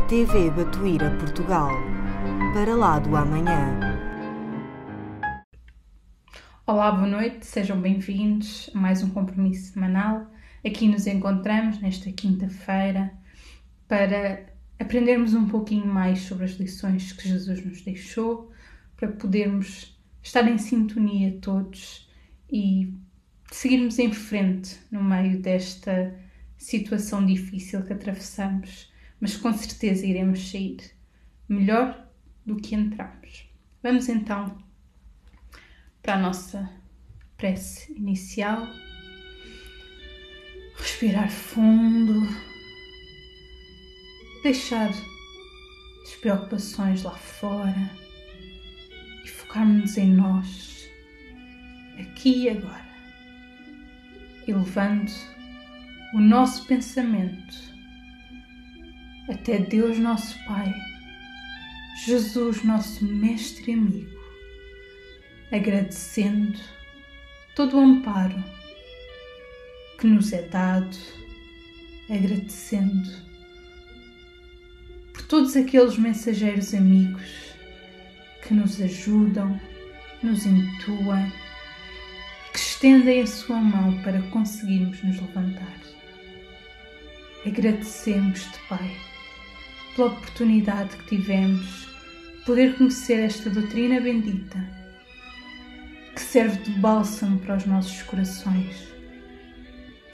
TV Batuíra Portugal, para lá do amanhã. Olá, boa noite, sejam bem-vindos a mais um compromisso semanal. Aqui nos encontramos nesta quinta-feira para aprendermos um pouquinho mais sobre as lições que Jesus nos deixou, para podermos estar em sintonia todos e seguirmos em frente no meio desta situação difícil que atravessamos, mas com certeza iremos sair melhor do que entramos. Vamos então para a nossa prece inicial. Respirar fundo, deixar as preocupações lá fora e focarmos em nós, aqui e agora, elevando o nosso pensamento até Deus nosso Pai, Jesus nosso Mestre e amigo, agradecendo todo o amparo que nos é dado, agradecendo por todos aqueles mensageiros amigos que nos ajudam, nos intuem, que estendem a sua mão para conseguirmos nos levantar. Agradecemos-te, Pai, pela oportunidade que tivemos de poder conhecer esta doutrina bendita, que serve de bálsamo para os nossos corações,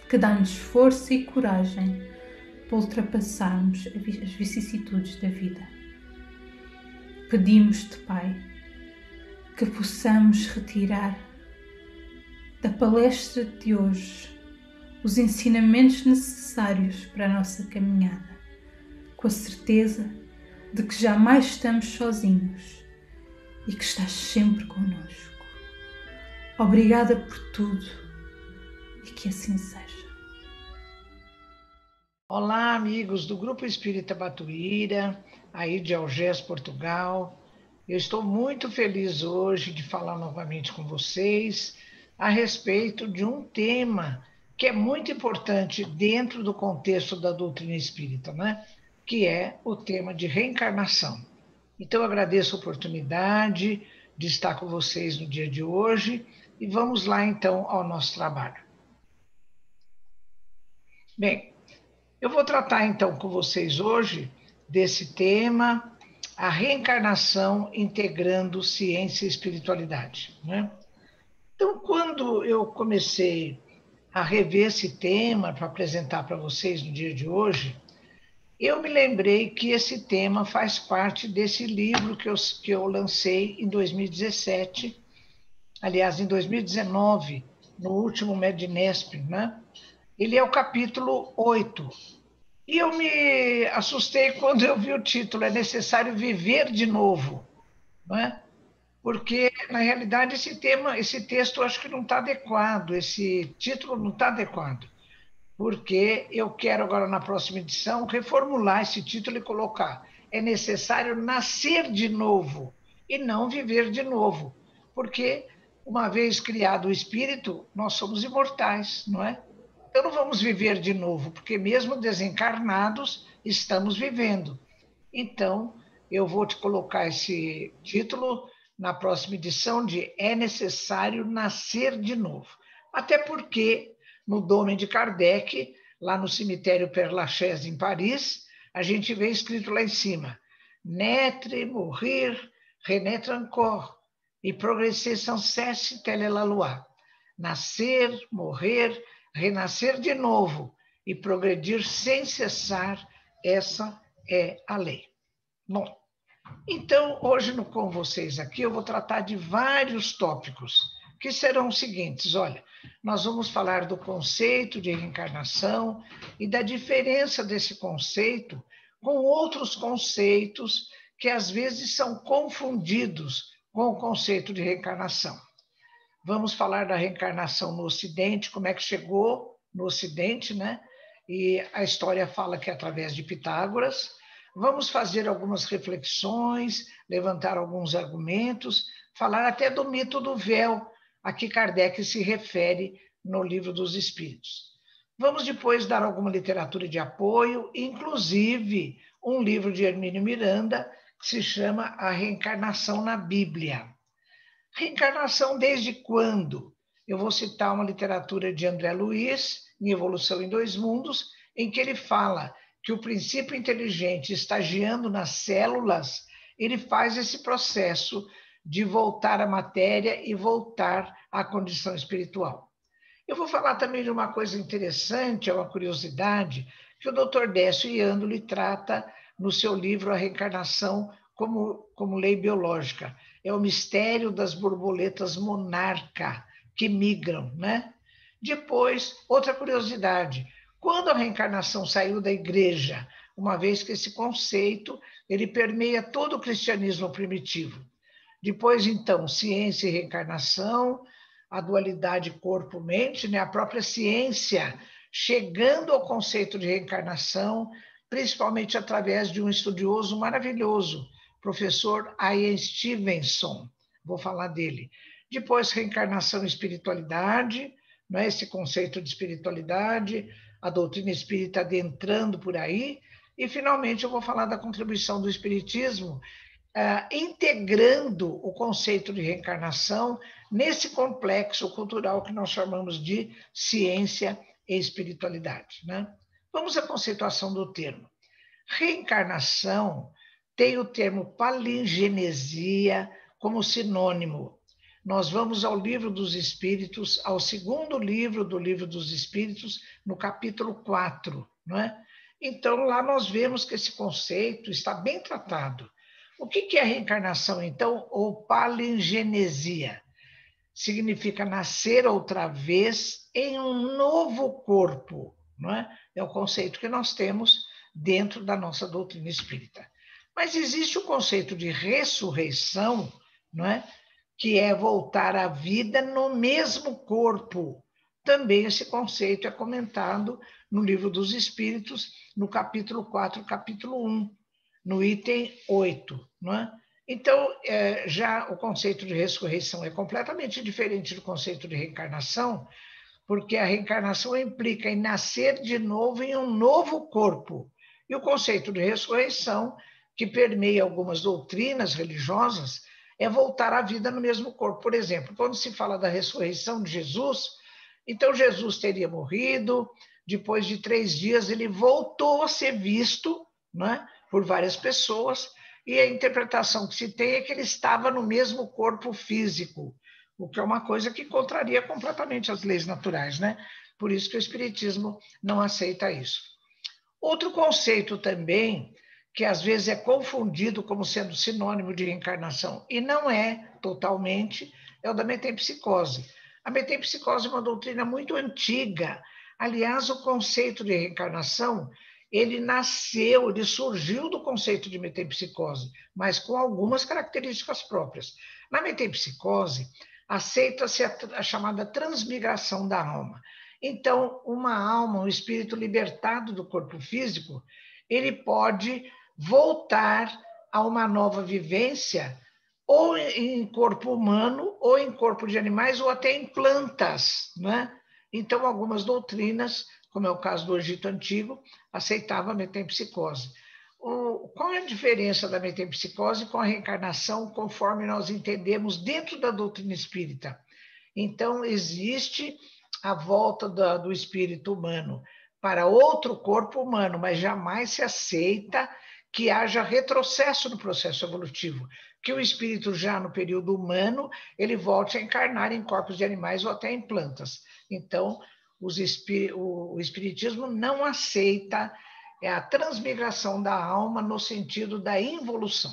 que dá-nos força e coragem para ultrapassarmos as vicissitudes da vida. Pedimos-te, Pai, que possamos retirar da palestra de hoje os ensinamentos necessários para a nossa caminhada, com a certeza de que jamais estamos sozinhos e que estás sempre connosco. Obrigada por tudo e que assim seja. Olá, amigos do Grupo Espírita Batuíra, aí de Algés, Portugal. Eu estou muito feliz hoje de falar novamente com vocês a respeito de um tema que é muito importante dentro do contexto da doutrina espírita, né? Que é o tema de reencarnação. Então, eu agradeço a oportunidade de estar com vocês no dia de hoje e vamos lá, então, ao nosso trabalho. Bem, eu vou tratar, então, com vocês hoje desse tema, a reencarnação integrando ciência e espiritualidade, né? Então, quando eu comecei a rever esse tema para apresentar para vocês no dia de hoje, eu me lembrei que esse tema faz parte desse livro que eu lancei em 2017, aliás, em 2019, no último Medinesp, né? Ele é o capítulo 8. E eu me assustei quando eu vi o título, É Necessário Viver de Novo, não é? Porque, na realidade, esse texto, eu acho que não está adequado, esse título não está adequado, porque eu quero agora, na próxima edição, reformular esse título e colocar É necessário nascer de novo e não viver de novo, porque, uma vez criado o espírito, nós somos imortais, não é? Então não vamos viver de novo, porque mesmo desencarnados, estamos vivendo. Então, eu vou te colocar esse título na próxima edição de É Necessário Nascer de Novo. Até porque, no Dômen de Kardec, lá no cemitério Père Lachaise, em Paris, a gente vê escrito lá em cima, Naître, mourir, renaître encore, e progresser sans cesse, telle est la loi. Nascer, morrer, renascer de novo e progredir sem cessar, essa é a lei. Bom, então hoje com vocês aqui eu vou tratar de vários tópicos que serão os seguintes. Olha, nós vamos falar do conceito de reencarnação e da diferença desse conceito com outros conceitos que às vezes são confundidos com o conceito de reencarnação. Vamos falar da reencarnação no Ocidente, como é que chegou no Ocidente, né? E a história fala que é através de Pitágoras. Vamos fazer algumas reflexões, levantar alguns argumentos, falar até do mito do véu, a que Kardec se refere no Livro dos Espíritos. Vamos depois dar alguma literatura de apoio, inclusive um livro de Hermínio Miranda que se chama A Reencarnação na Bíblia. Reencarnação desde quando? Eu vou citar uma literatura de André Luiz, em Evolução em Dois Mundos, em que ele fala que o princípio inteligente, estagiando nas células, ele faz esse processo de voltar à matéria e voltar à condição espiritual. Eu vou falar também de uma coisa interessante, é uma curiosidade, que o Dr. Décio Iandoli trata no seu livro A Reencarnação como Lei Biológica. É o mistério das borboletas monarca que migram, né? Depois, outra curiosidade, quando a reencarnação saiu da igreja, uma vez que esse conceito ele permeia todo o cristianismo primitivo. Depois, então, ciência e reencarnação, a dualidade corpo-mente, né? A própria ciência chegando ao conceito de reencarnação, principalmente através de um estudioso maravilhoso, professor Ian Stevenson, vou falar dele. Depois, reencarnação e espiritualidade, né? Esse conceito de espiritualidade, a doutrina espírita adentrando por aí, e finalmente eu vou falar da contribuição do espiritismo, integrando o conceito de reencarnação nesse complexo cultural que nós chamamos de ciência e espiritualidade, né? Vamos à conceituação do termo. Reencarnação tem o termo palingenesia como sinônimo. Nós vamos ao Livro dos Espíritos, ao segundo livro do Livro dos Espíritos, no capítulo 4, não é? Então, lá nós vemos que esse conceito está bem tratado. O que é reencarnação, então, ou palingenesia? Significa nascer outra vez em um novo corpo, não é? É o conceito que nós temos dentro da nossa doutrina espírita. Mas existe o conceito de ressurreição, não é? Que é voltar à vida no mesmo corpo. Também esse conceito é comentado no Livro dos Espíritos, no capítulo 4, capítulo 1, no item 8, não é? Então, já o conceito de ressurreição é completamente diferente do conceito de reencarnação, porque a reencarnação implica em nascer de novo em um novo corpo. E o conceito de ressurreição, que permeia algumas doutrinas religiosas, é voltar à vida no mesmo corpo. Por exemplo, quando se fala da ressurreição de Jesus, então Jesus teria morrido, depois de 3 dias ele voltou a ser visto, né, por várias pessoas, e a interpretação que se tem é que ele estava no mesmo corpo físico, o que é uma coisa que contraria completamente as leis naturais, né? Por isso que o Espiritismo não aceita isso. Outro conceito também, que às vezes é confundido como sendo sinônimo de reencarnação, e não é totalmente, é o da metempsicose. A metempsicose é uma doutrina muito antiga. Aliás, o conceito de reencarnação, ele surgiu do conceito de metempsicose, mas com algumas características próprias. Na metempsicose, aceita-se a chamada transmigração da alma. Então, uma alma, um espírito libertado do corpo físico, ele pode voltar a uma nova vivência, ou em corpo humano, ou em corpo de animais, ou até em plantas, né? Então, algumas doutrinas, como é o caso do Egito Antigo, aceitavam a metempsicose. Qual é a diferença da metempsicose com a reencarnação, conforme nós entendemos dentro da doutrina espírita? Então, existe a volta do espírito humano para outro corpo humano, mas jamais se aceita que haja retrocesso no processo evolutivo, que o espírito já no período humano, ele volte a encarnar em corpos de animais ou até em plantas. Então, o espiritismo não aceita a transmigração da alma no sentido da involução.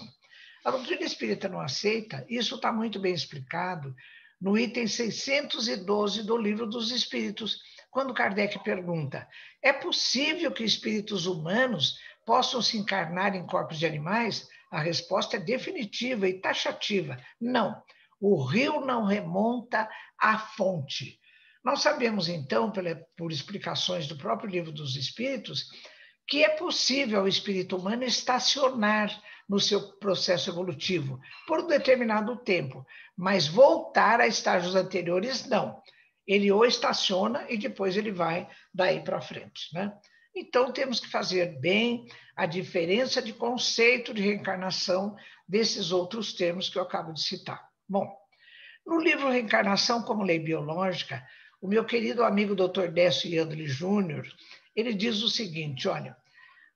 A doutrina espírita não aceita, isso está muito bem explicado no item 612 do Livro dos Espíritos, quando Kardec pergunta: é possível que espíritos humanos possam se encarnar em corpos de animais? A resposta é definitiva e taxativa: não. O rio não remonta à fonte. Nós sabemos, então, por explicações do próprio Livro dos Espíritos, que é possível ao espírito humano estacionar no seu processo evolutivo por um determinado tempo, mas voltar a estágios anteriores, não. Ele ou estaciona e depois ele vai daí para frente, né? Então, temos que fazer bem a diferença de conceito de reencarnação desses outros termos que eu acabo de citar. Bom, no livro Reencarnação como Lei Biológica, o meu querido amigo Dr. Décio Yandli Júnior, ele diz o seguinte, olha,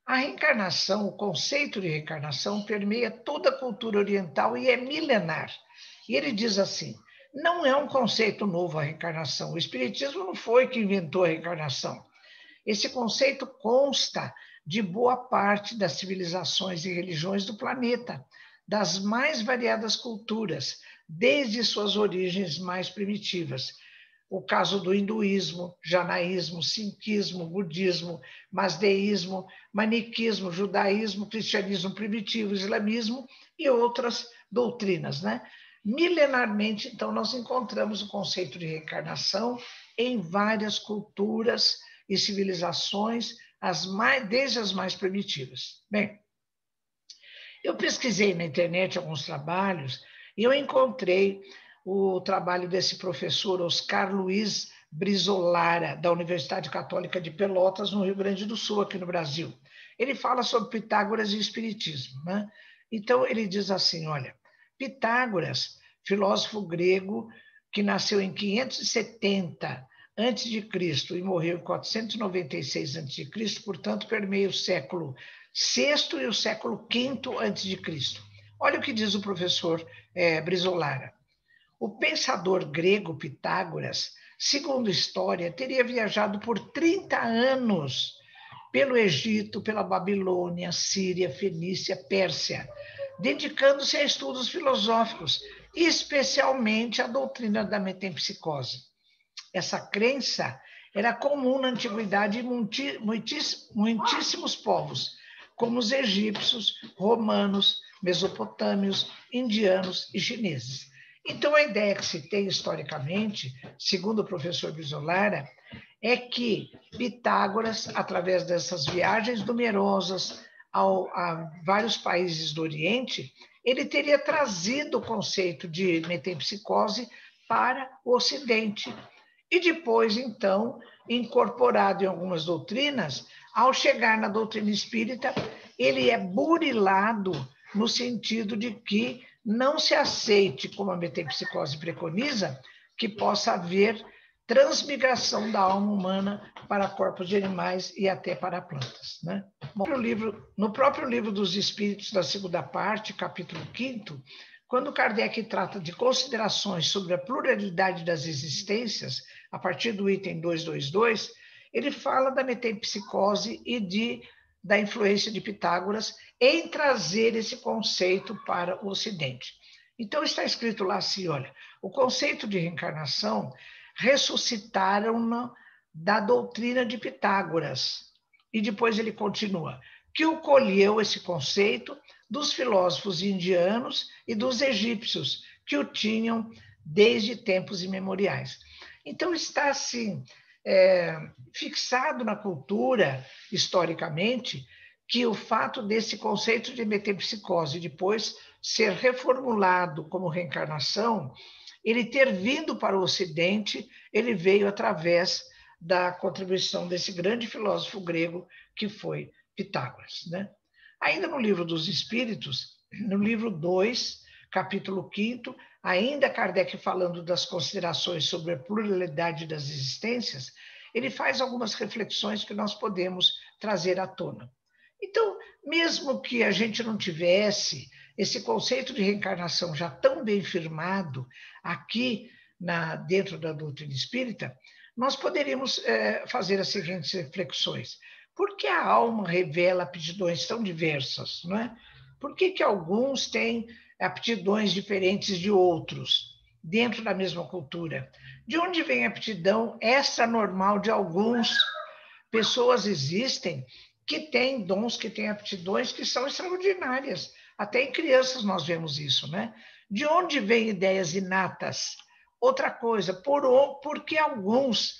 a reencarnação, o conceito de reencarnação permeia toda a cultura oriental e é milenar. E ele diz assim, não é um conceito novo a reencarnação, o Espiritismo não foi que inventou a reencarnação. Esse conceito consta de boa parte das civilizações e religiões do planeta, das mais variadas culturas, desde suas origens mais primitivas. O caso do hinduísmo, janaísmo, sikhismo, budismo, masdeísmo, maniquismo, judaísmo, cristianismo primitivo, islamismo e outras doutrinas, né? Milenarmente, então, nós encontramos o conceito de reencarnação em várias culturas e civilizações, desde as mais primitivas. Bem, eu pesquisei na internet alguns trabalhos e eu encontrei o trabalho desse professor Oscar Luiz Brizolara, da Universidade Católica de Pelotas, no Rio Grande do Sul, aqui no Brasil. Ele fala sobre Pitágoras e Espiritismo, né? Então, ele diz assim, olha, Pitágoras, filósofo grego que nasceu em 570 a.C. e morreu em 496 a.C., portanto, permeia o século VI e o século V a.C. Olha o que diz o professor Brizolara. O pensador grego Pitágoras, segundo história, teria viajado por 30 anos pelo Egito, pela Babilônia, Síria, Fenícia, Pérsia, dedicando-se a estudos filosóficos, especialmente à doutrina da metempsicose. Essa crença era comum na antiguidade em muitíssimos povos, como os egípcios, romanos, mesopotâmios, indianos e chineses. Então, a ideia que se tem historicamente, segundo o professor Brizolara, é que Pitágoras, através dessas viagens numerosas a vários países do Oriente, ele teria trazido o conceito de metempsicose para o Ocidente. E depois, então, incorporado em algumas doutrinas, ao chegar na doutrina espírita, ele é burilado no sentido de que não se aceite, como a metempsicose preconiza, que possa haver transmigração da alma humana para corpos de animais e até para plantas, né? Bom, no próprio livro dos Espíritos, da segunda parte, capítulo 5º, quando Kardec trata de considerações sobre a pluralidade das existências, a partir do item 222, ele fala da metempsicose e da influência de Pitágoras em trazer esse conceito para o Ocidente. Então, está escrito lá assim, olha, o conceito de reencarnação ressuscitaram-no da doutrina de Pitágoras. E depois ele continua, que o colheu esse conceito dos filósofos indianos e dos egípcios, que o tinham desde tempos imemoriais. Então, está assim, fixado na cultura, historicamente, que o fato desse conceito de metempsicose depois ser reformulado como reencarnação, ele ter vindo para o Ocidente, ele veio através da contribuição desse grande filósofo grego que foi Pitágoras, né? Ainda no livro dos Espíritos, no livro 2, capítulo 5º, ainda Kardec falando das considerações sobre a pluralidade das existências, ele faz algumas reflexões que nós podemos trazer à tona. Então, mesmo que a gente não tivesse esse conceito de reencarnação já tão bem firmado aqui dentro da doutrina espírita, nós poderíamos fazer as seguintes reflexões. Por que a alma revela aptidões tão diversas, não é? Por que alguns têm aptidões diferentes de outros, dentro da mesma cultura? De onde vem a aptidão extranormal de alguns? Pessoas existem que têm dons, que têm aptidões que são extraordinárias. Até em crianças nós vemos isso, né? De onde vêm ideias inatas? Outra coisa, por que alguns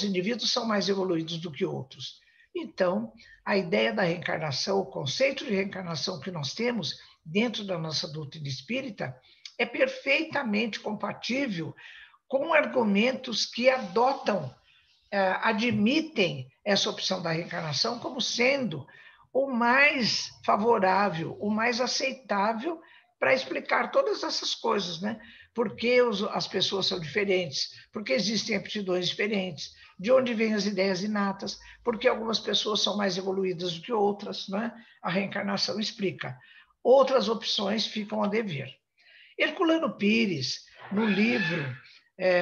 indivíduos são mais evoluídos do que outros? Então, a ideia da reencarnação, o conceito de reencarnação que nós temos dentro da nossa doutrina espírita é perfeitamente compatível com argumentos que admitem essa opção da reencarnação como sendo o mais favorável, o mais aceitável para explicar todas essas coisas, né? Por que as pessoas são diferentes, por que existem aptidões diferentes, de onde vêm as ideias inatas, por que algumas pessoas são mais evoluídas do que outras, né? A reencarnação explica. Outras opções ficam a dever. Herculano Pires, no livro,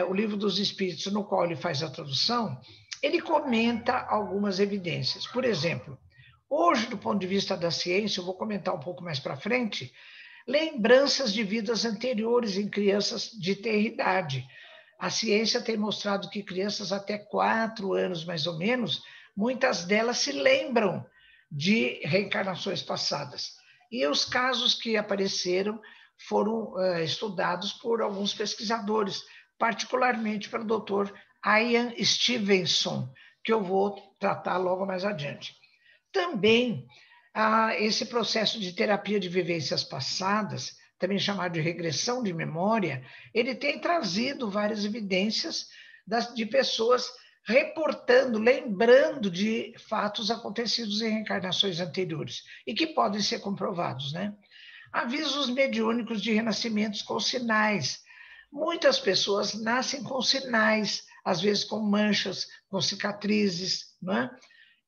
o Livro dos Espíritos, no qual ele faz a tradução, ele comenta algumas evidências. Por exemplo, hoje, do ponto de vista da ciência, eu vou comentar um pouco mais para frente, lembranças de vidas anteriores em crianças de ter idade. A ciência tem mostrado que crianças até 4 anos, mais ou menos, muitas delas se lembram de reencarnações passadas. E os casos que apareceram foram estudados por alguns pesquisadores, particularmente pelo Dr. Ian Stevenson, que eu vou tratar logo mais adiante. Também esse processo de terapia de vivências passadas, também chamado de regressão de memória, ele tem trazido várias evidências de pessoas reportando, lembrando de fatos acontecidos em reencarnações anteriores e que podem ser comprovados, né? Avisos mediúnicos de renascimentos com sinais. Muitas pessoas nascem com sinais, às vezes com manchas, com cicatrizes, né?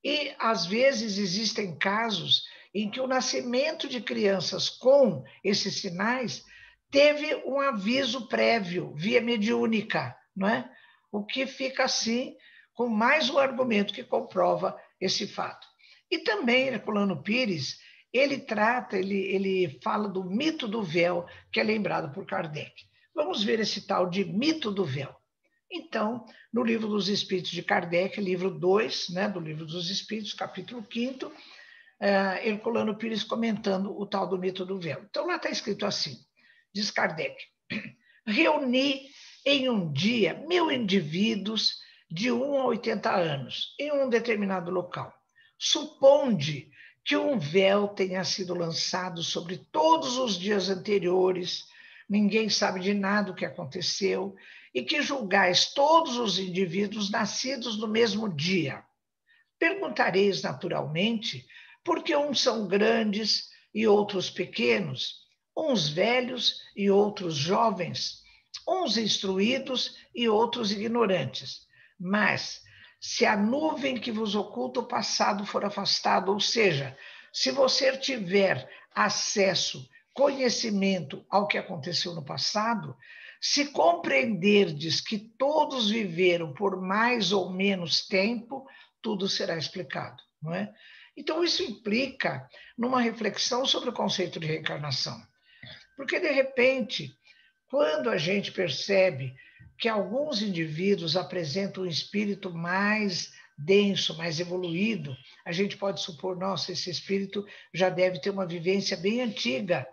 E, às vezes, existem casos em que o nascimento de crianças com esses sinais teve um aviso prévio, via mediúnica, não é? O que fica, assim, com mais um argumento que comprova esse fato. E também, Herculano Pires, ele fala do mito do véu, que é lembrado por Kardec. Vamos ver esse tal de mito do véu. Então, no Livro dos Espíritos de Kardec, livro 2, né, do Livro dos Espíritos, capítulo 5º, Herculano Pires comentando o tal do mito do véu. Então, lá está escrito assim, diz Kardec, reuni em um dia 1000 indivíduos de 1 a 80 anos, em um determinado local. Suponde que um véu tenha sido lançado sobre todos os dias anteriores, ninguém sabe de nada o que aconteceu, e que julgais todos os indivíduos nascidos no mesmo dia. Perguntareis naturalmente por que uns são grandes e outros pequenos, uns velhos e outros jovens, uns instruídos e outros ignorantes. Mas, se a nuvem que vos oculta o passado for afastada, ou seja, se você tiver acesso, conhecimento ao que aconteceu no passado, se compreenderdes que todos viveram por mais ou menos tempo, tudo será explicado, não é? Então, isso implica numa reflexão sobre o conceito de reencarnação. Porque, de repente, quando a gente percebe que alguns indivíduos apresentam um espírito mais denso, mais evoluído, a gente pode supor, nossa, esse espírito já deve ter uma vivência bem antiga,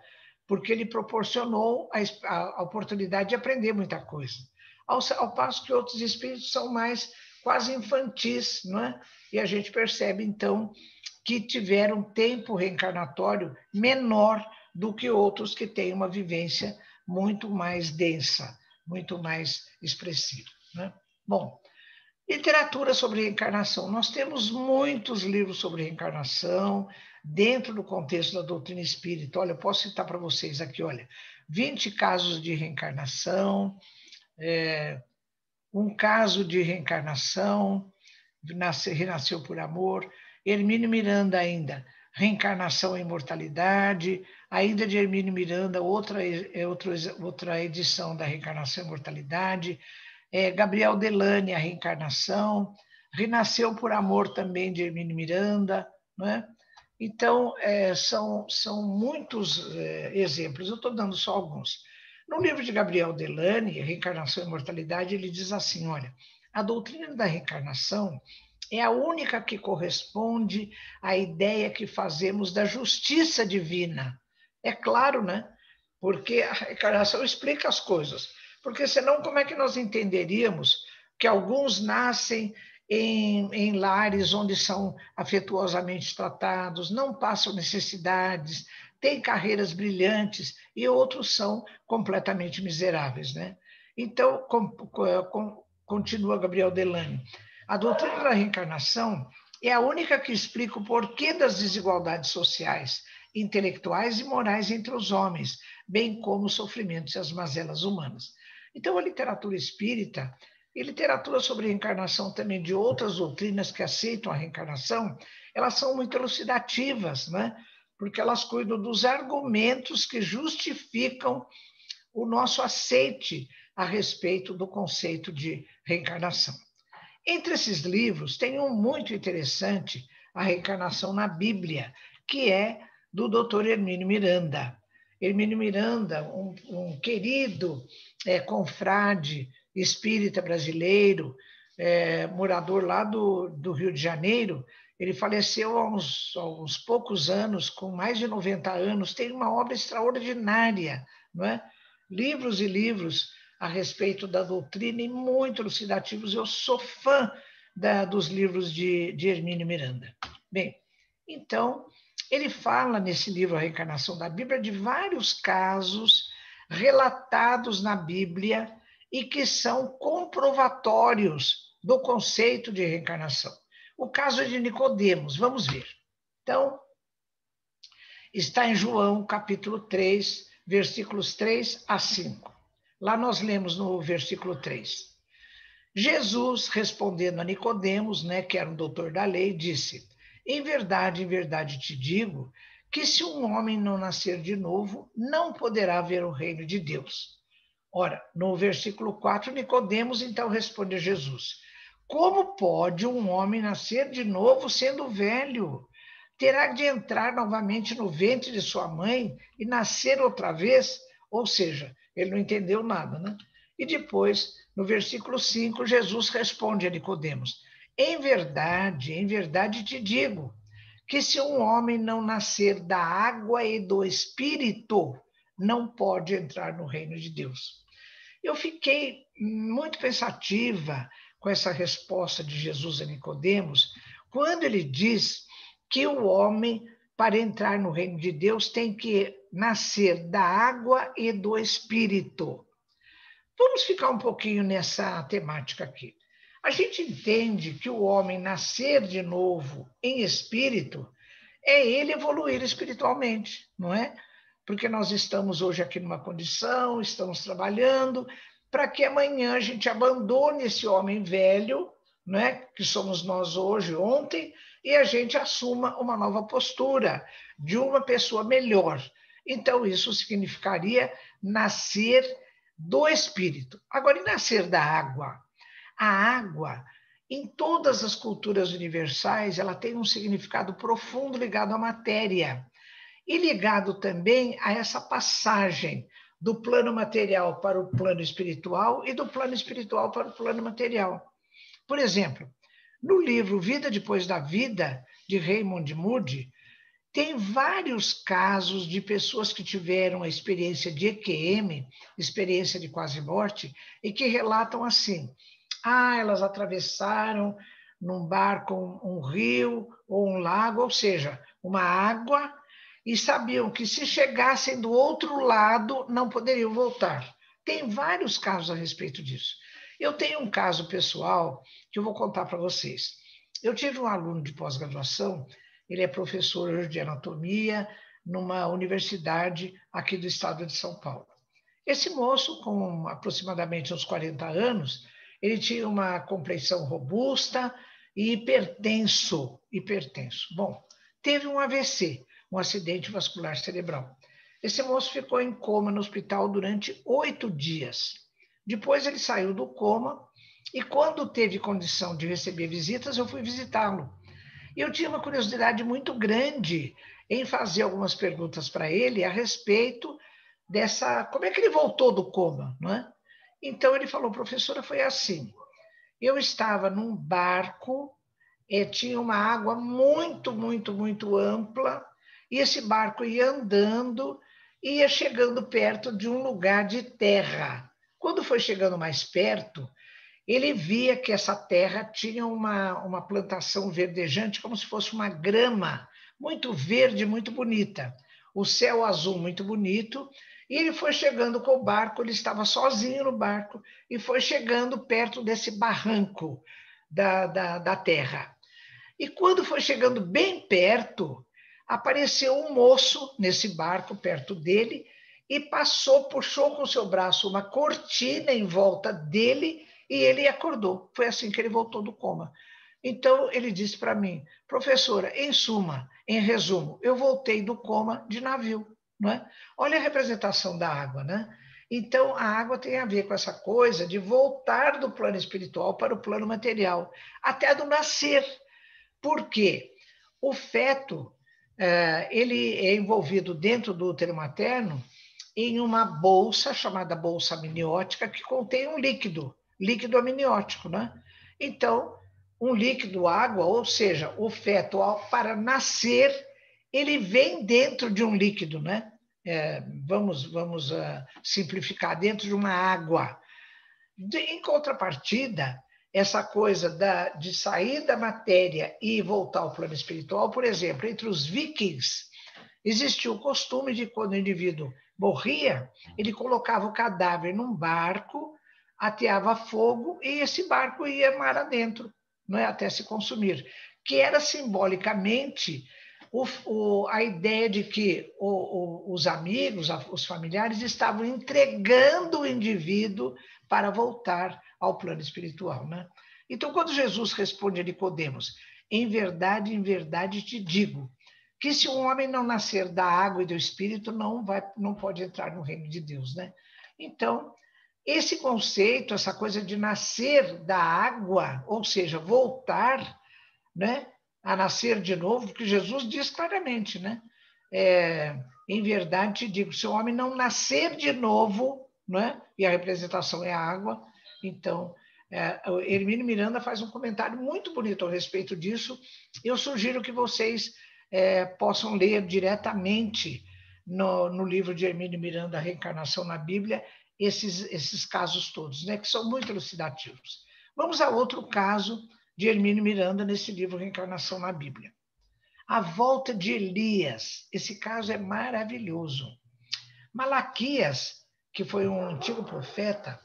porque ele proporcionou a oportunidade de aprender muita coisa. Ao passo que outros espíritos são mais quase infantis, não é? E a gente percebe, então, que tiveram tempo reencarnatório menor do que outros que têm uma vivência muito mais densa, muito mais expressiva, né? Bom, literatura sobre reencarnação. Nós temos muitos livros sobre reencarnação dentro do contexto da doutrina espírita. Olha, eu posso citar para vocês aqui, olha, 20 casos de reencarnação, um caso de reencarnação, renasceu por amor, Hermínio Miranda ainda, reencarnação e imortalidade, ainda de Hermínio Miranda, outra edição da reencarnação e imortalidade, Gabriel Delane, a reencarnação, renasceu por amor também de Hermínio Miranda, não é? Então, são muitos exemplos, eu estou dando só alguns. No livro de Gabriel Delane, Reencarnação e Imortalidade, ele diz assim, olha, a doutrina da reencarnação é a única que corresponde à ideia que fazemos da justiça divina. É claro, né? Porque a reencarnação explica as coisas. Porque senão, como é que nós entenderíamos que alguns nascem em lares onde são afetuosamente tratados, não passam necessidades, têm carreiras brilhantes, e outros são completamente miseráveis, né? Então, continua Gabriel Delane, A doutrina da reencarnação é a única que explica o porquê das desigualdades sociais, intelectuais e morais entre os homens, bem como os sofrimentos e as mazelas humanas. Então, a literatura espírita e literatura sobre reencarnação também de outras doutrinas que aceitam a reencarnação, elas são muito elucidativas, né? Porque elas cuidam dos argumentos que justificam o nosso aceite a respeito do conceito de reencarnação. Entre esses livros, tem um muito interessante, A Reencarnação na Bíblia, que é do Dr. Hermínio Miranda. Hermínio Miranda, um querido confrade espírita brasileiro, morador lá do Rio de Janeiro, ele faleceu há uns poucos anos, com mais de 90 anos, tem uma obra extraordinária, não é? Livros e livros a respeito da doutrina e muito elucidativos. Eu sou fã dos livros de Hermínio Miranda. Bem, então, ele fala nesse livro A Reencarnação da Bíblia de vários casos relatados na Bíblia e que são comprovatórios do conceito de reencarnação. O caso de Nicodemos, vamos ver. Então, está em João, capítulo 3, versículos 3 a 5. Lá nós lemos no versículo 3. Jesus, respondendo a Nicodemos, que era um doutor da lei, disse: em verdade te digo que se um homem não nascer de novo, não poderá ver o reino de Deus. Ora, no versículo 4, Nicodemos então responde a Jesus: como pode um homem nascer de novo sendo velho? Terá de entrar novamente no ventre de sua mãe e nascer outra vez? Ou seja, ele não entendeu nada, né? E depois, no versículo 5, Jesus responde a Nicodemos: em verdade te digo que se um homem não nascer da água e do Espírito, não pode entrar no reino de Deus. Eu fiquei muito pensativa com essa resposta de Jesus a Nicodemos, quando ele diz que o homem, para entrar no reino de Deus, tem que nascer da água e do Espírito. Vamos ficar um pouquinho nessa temática aqui. A gente entende que o homem nascer de novo em espírito é ele evoluir espiritualmente, não é? Porque nós estamos hoje aqui numa condição, estamos trabalhando, para que amanhã a gente abandone esse homem velho, né, que somos nós hoje, ontem, e a gente assuma uma nova postura de uma pessoa melhor. Então, isso significaria nascer do Espírito. Agora, e nascer da água? A água, em todas as culturas universais, ela tem um significado profundo ligado à matéria e ligado também a essa passagem do plano material para o plano espiritual e do plano espiritual para o plano material. Por exemplo, no livro Vida Depois da Vida, de Raymond Moody, tem vários casos de pessoas que tiveram a experiência de EQM, experiência de quase morte, e que relatam assim: elas atravessaram num barco um rio ou um lago, ou seja, uma água, e sabiam que se chegassem do outro lado, não poderiam voltar. Tem vários casos a respeito disso. Eu tenho um caso pessoal que eu vou contar para vocês. Eu tive um aluno de pós-graduação, ele é professor de anatomia numa universidade aqui do estado de São Paulo. Esse moço, com aproximadamente uns 40 anos, ele tinha uma compleição robusta e hipertenso. Bom, teve um AVC, um acidente vascular cerebral. Esse moço ficou em coma no hospital durante 8 dias. Depois ele saiu do coma e quando teve condição de receber visitas, eu fui visitá-lo. E eu tinha uma curiosidade muito grande em fazer algumas perguntas para ele a respeito dessa... Como é que ele voltou do coma, não é? Então ele falou: professora, foi assim. Eu estava num barco, tinha uma água muito, muito, muito ampla, e esse barco ia andando, ia chegando perto de um lugar de terra. Quando foi chegando mais perto, ele via que essa terra tinha uma plantação verdejante, como se fosse uma grama, muito verde, muito bonita. O céu azul muito bonito, e ele foi chegando com o barco, ele estava sozinho no barco, e foi chegando perto desse barranco, da terra. E quando foi chegando bem perto, apareceu um moço nesse barco perto dele e puxou com seu braço uma cortina em volta dele e ele acordou. Foi assim que ele voltou do coma. Então ele disse para mim, professora, em suma, em resumo, eu voltei do coma de navio, não é? Olha a representação da água, né? Então a água tem a ver com essa coisa de voltar do plano espiritual para o plano material, até do nascer. Por quê? O feto, ele é envolvido dentro do útero materno em uma bolsa chamada bolsa amniótica que contém um líquido amniótico, né? Então, um líquido água, ou seja, o feto para nascer, ele vem dentro de um líquido, né? Vamos simplificar, dentro de uma água. Em contrapartida, essa coisa de sair da matéria e voltar ao plano espiritual, por exemplo, entre os vikings, existia o costume de, quando o indivíduo morria, ele colocava o cadáver num barco, ateava fogo e esse barco ia mar adentro, não é? Até se consumir, que era simbolicamente a ideia de que os amigos, os familiares estavam entregando o indivíduo para voltar ao plano espiritual, né? Então, quando Jesus responde a Nicodemos, em verdade te digo, que se um homem não nascer da água e do Espírito, não pode entrar no reino de Deus, né? Então, esse conceito, essa coisa de nascer da água, ou seja, voltar, né, a nascer de novo, porque Jesus diz claramente, né? Em verdade te digo, se o homem não nascer de novo, né, e a representação é a água, então o Hermínio Miranda faz um comentário muito bonito a respeito disso. Eu sugiro que vocês possam ler diretamente no livro de Hermínio Miranda, A Reencarnação na Bíblia, esses casos todos, né, que são muito elucidativos. Vamos a outro caso de Hermínio Miranda nesse livro Reencarnação na Bíblia. A volta de Elias. Esse caso é maravilhoso. Malaquias, que foi um antigo profeta,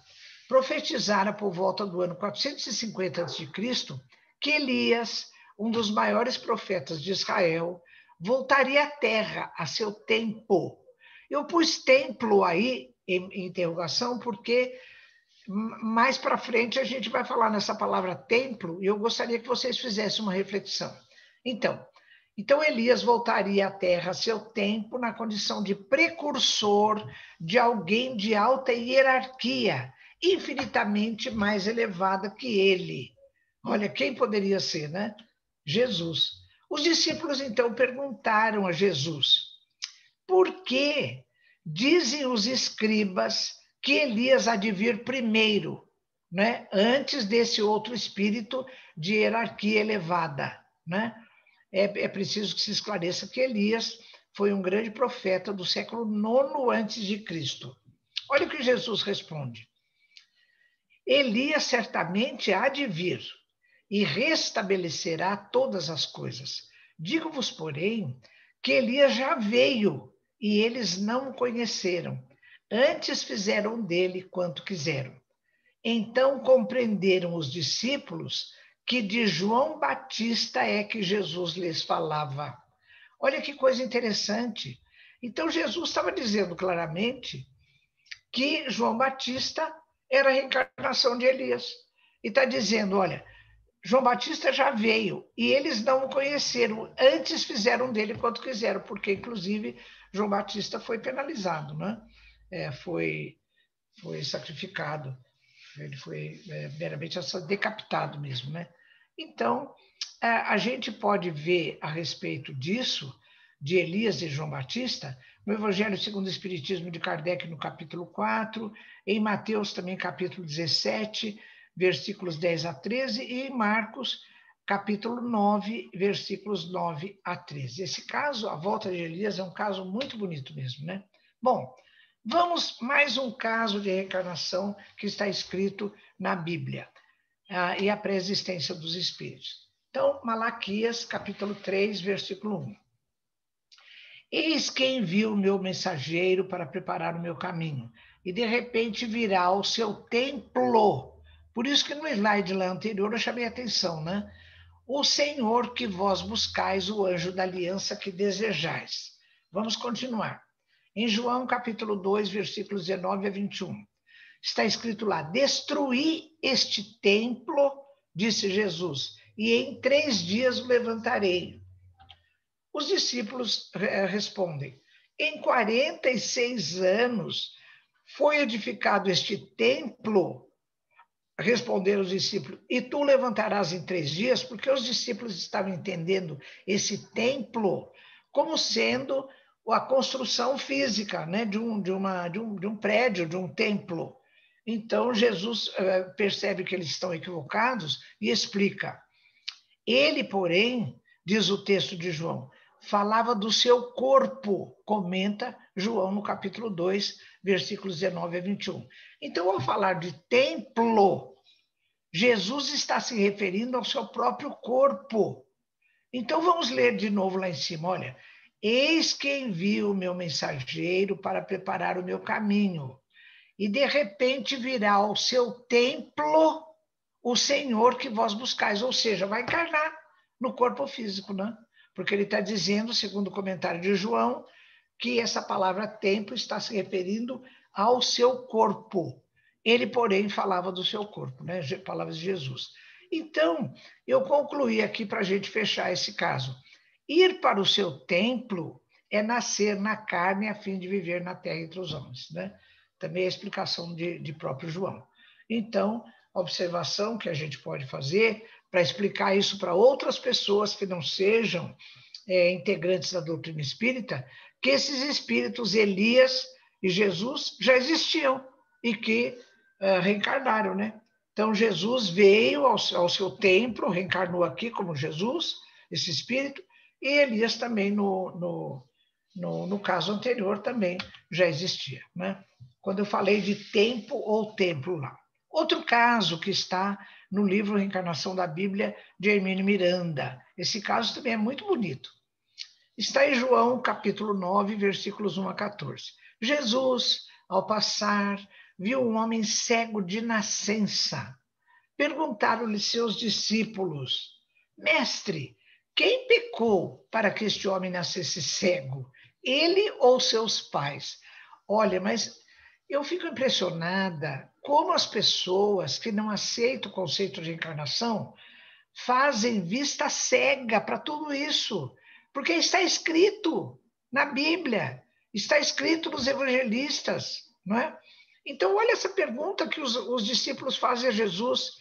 profetizara por volta do ano 450 a.C. que Elias, um dos maiores profetas de Israel, voltaria à terra, a seu tempo. Eu pus templo aí em interrogação porque mais para frente a gente vai falar nessa palavra templo e eu gostaria que vocês fizessem uma reflexão. Então Elias voltaria à terra a seu tempo na condição de precursor de alguém de alta hierarquia, infinitamente mais elevada que ele. Olha, quem poderia ser, né? Jesus. Os discípulos então perguntaram a Jesus: por que dizem os escribas que Elias há de vir primeiro, né? Antes desse outro espírito de hierarquia elevada, né? É preciso que se esclareça que Elias foi um grande profeta do século IX a.C. Olha o que Jesus responde. Elias certamente há de vir e restabelecerá todas as coisas. Digo-vos, porém, que Elias já veio e eles não o conheceram. Antes fizeram dele quanto quiseram. Então compreenderam os discípulos que de João Batista é que Jesus lhes falava. Olha que coisa interessante. Então Jesus estava dizendo claramente que João Batista era a reencarnação de Elias. E está dizendo, olha, João Batista já veio e eles não o conheceram. Antes fizeram dele quanto quiseram, porque inclusive João Batista foi penalizado, né? Foi sacrificado. Ele foi meramente decapitado mesmo, né? Então, a gente pode ver a respeito disso, de Elias e João Batista, no Evangelho segundo o Espiritismo de Kardec, no capítulo 4, em Mateus também, capítulo 17, versículos 10 a 13, e em Marcos, capítulo 9, versículos 9 a 13. Esse caso, a volta de Elias, é um caso muito bonito mesmo, né? Bom, vamos mais um caso de reencarnação que está escrito na Bíblia, e a pré-existência dos espíritos. Então, Malaquias, capítulo 3, versículo 1. Eis que envio o meu mensageiro para preparar o meu caminho, e de repente virá ao seu templo Por isso que no slide lá anterior eu chamei a atenção, né? O Senhor que vós buscais, o anjo da aliança que desejais. Vamos continuar. Em João capítulo 2, versículos 19 a 21. Está escrito lá: destruí este templo, disse Jesus, e em 3 dias o levantarei. Os discípulos respondem: em 46 anos foi edificado este templo. Responderam os discípulos: e tu levantarás em 3 dias? Porque os discípulos estavam entendendo esse templo como sendo a construção física, né, de um prédio, de um templo. Então, Jesus percebe que eles estão equivocados e explica. Ele, porém, diz o texto de João, falava do seu corpo, comenta João no capítulo 2, versículos 19 a 21. Então, ao falar de templo, Jesus está se referindo ao seu próprio corpo. Então, vamos ler de novo lá em cima, olha. Eis que envio o meu mensageiro para preparar o meu caminho. E de repente virá ao seu templo o Senhor que vós buscais, ou seja, vai encarnar no corpo físico, né? Porque ele está dizendo, segundo o comentário de João, que essa palavra templo está se referindo ao seu corpo. Ele, porém, falava do seu corpo, né? Palavras de Jesus. Então, eu concluí aqui para a gente fechar esse caso. Ir para o seu templo é nascer na carne a fim de viver na terra entre os homens, né? Também é a explicação de próprio João. Então, a observação que a gente pode fazer para explicar isso para outras pessoas que não sejam integrantes da doutrina espírita, que esses espíritos Elias e Jesus já existiam e que reencarnaram, né? Então, Jesus veio ao seu templo, reencarnou aqui como Jesus, esse espírito, e Elias também, no caso anterior, também já existia, né? Quando eu falei de tempo ou templo lá. Outro caso que está no livro Reencarnação da Bíblia, de Hermínio Miranda. Esse caso também é muito bonito. Está em João, capítulo 9, versículos 1 a 14. Jesus, ao passar, viu um homem cego de nascença. Perguntaram-lhe seus discípulos: Mestre, quem pecou para que este homem nascesse cego? Ele ou seus pais? Olha, mas eu fico impressionada como as pessoas que não aceitam o conceito de encarnação fazem vista cega para tudo isso, porque está escrito na Bíblia, está escrito nos evangelistas, não é? Então, olha essa pergunta que os discípulos fazem a Jesus: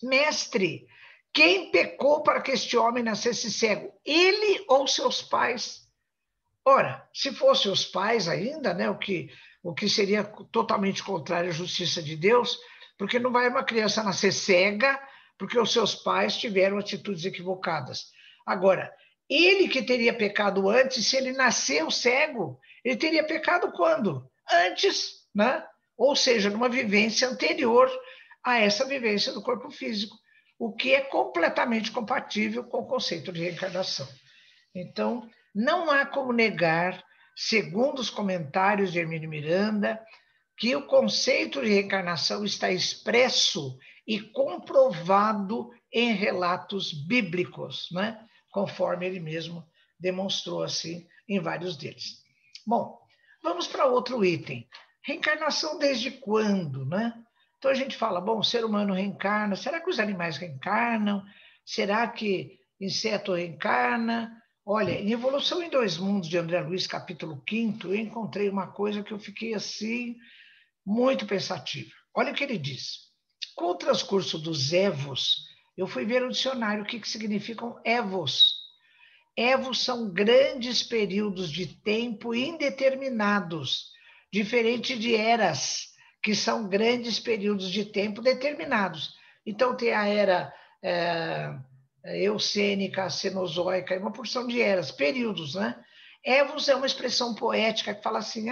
Mestre, quem pecou para que este homem nascesse cego? Ele ou seus pais? Ora, se fossem os pais ainda, né, o que seria totalmente contrário à justiça de Deus, porque não vai uma criança nascer cega porque os seus pais tiveram atitudes equivocadas. Agora, ele que teria pecado antes, se ele nasceu cego, ele teria pecado quando? Antes, né? Ou seja, numa vivência anterior a essa vivência do corpo físico, o que é completamente compatível com o conceito de reencarnação. Então, não há como negar, segundo os comentários de Hermínio Miranda, que o conceito de reencarnação está expresso e comprovado em relatos bíblicos, né? Conforme ele mesmo demonstrou assim em vários deles. Bom, vamos para outro item. Reencarnação desde quando, né? Então a gente fala, bom, o ser humano reencarna, será que os animais reencarnam? Será que inseto reencarna? Olha, em Evolução em Dois Mundos, de André Luiz, capítulo 5º, eu encontrei uma coisa que eu fiquei assim, muito pensativa. Olha o que ele diz. Com o transcurso dos evos, eu fui ver no dicionário o que significam evos. Evos são grandes períodos de tempo indeterminados, diferente de eras, que são grandes períodos de tempo determinados. Então, tem a era Eocênica, Cenozoica, uma porção de eras, períodos, né? Evos é uma expressão poética que fala assim,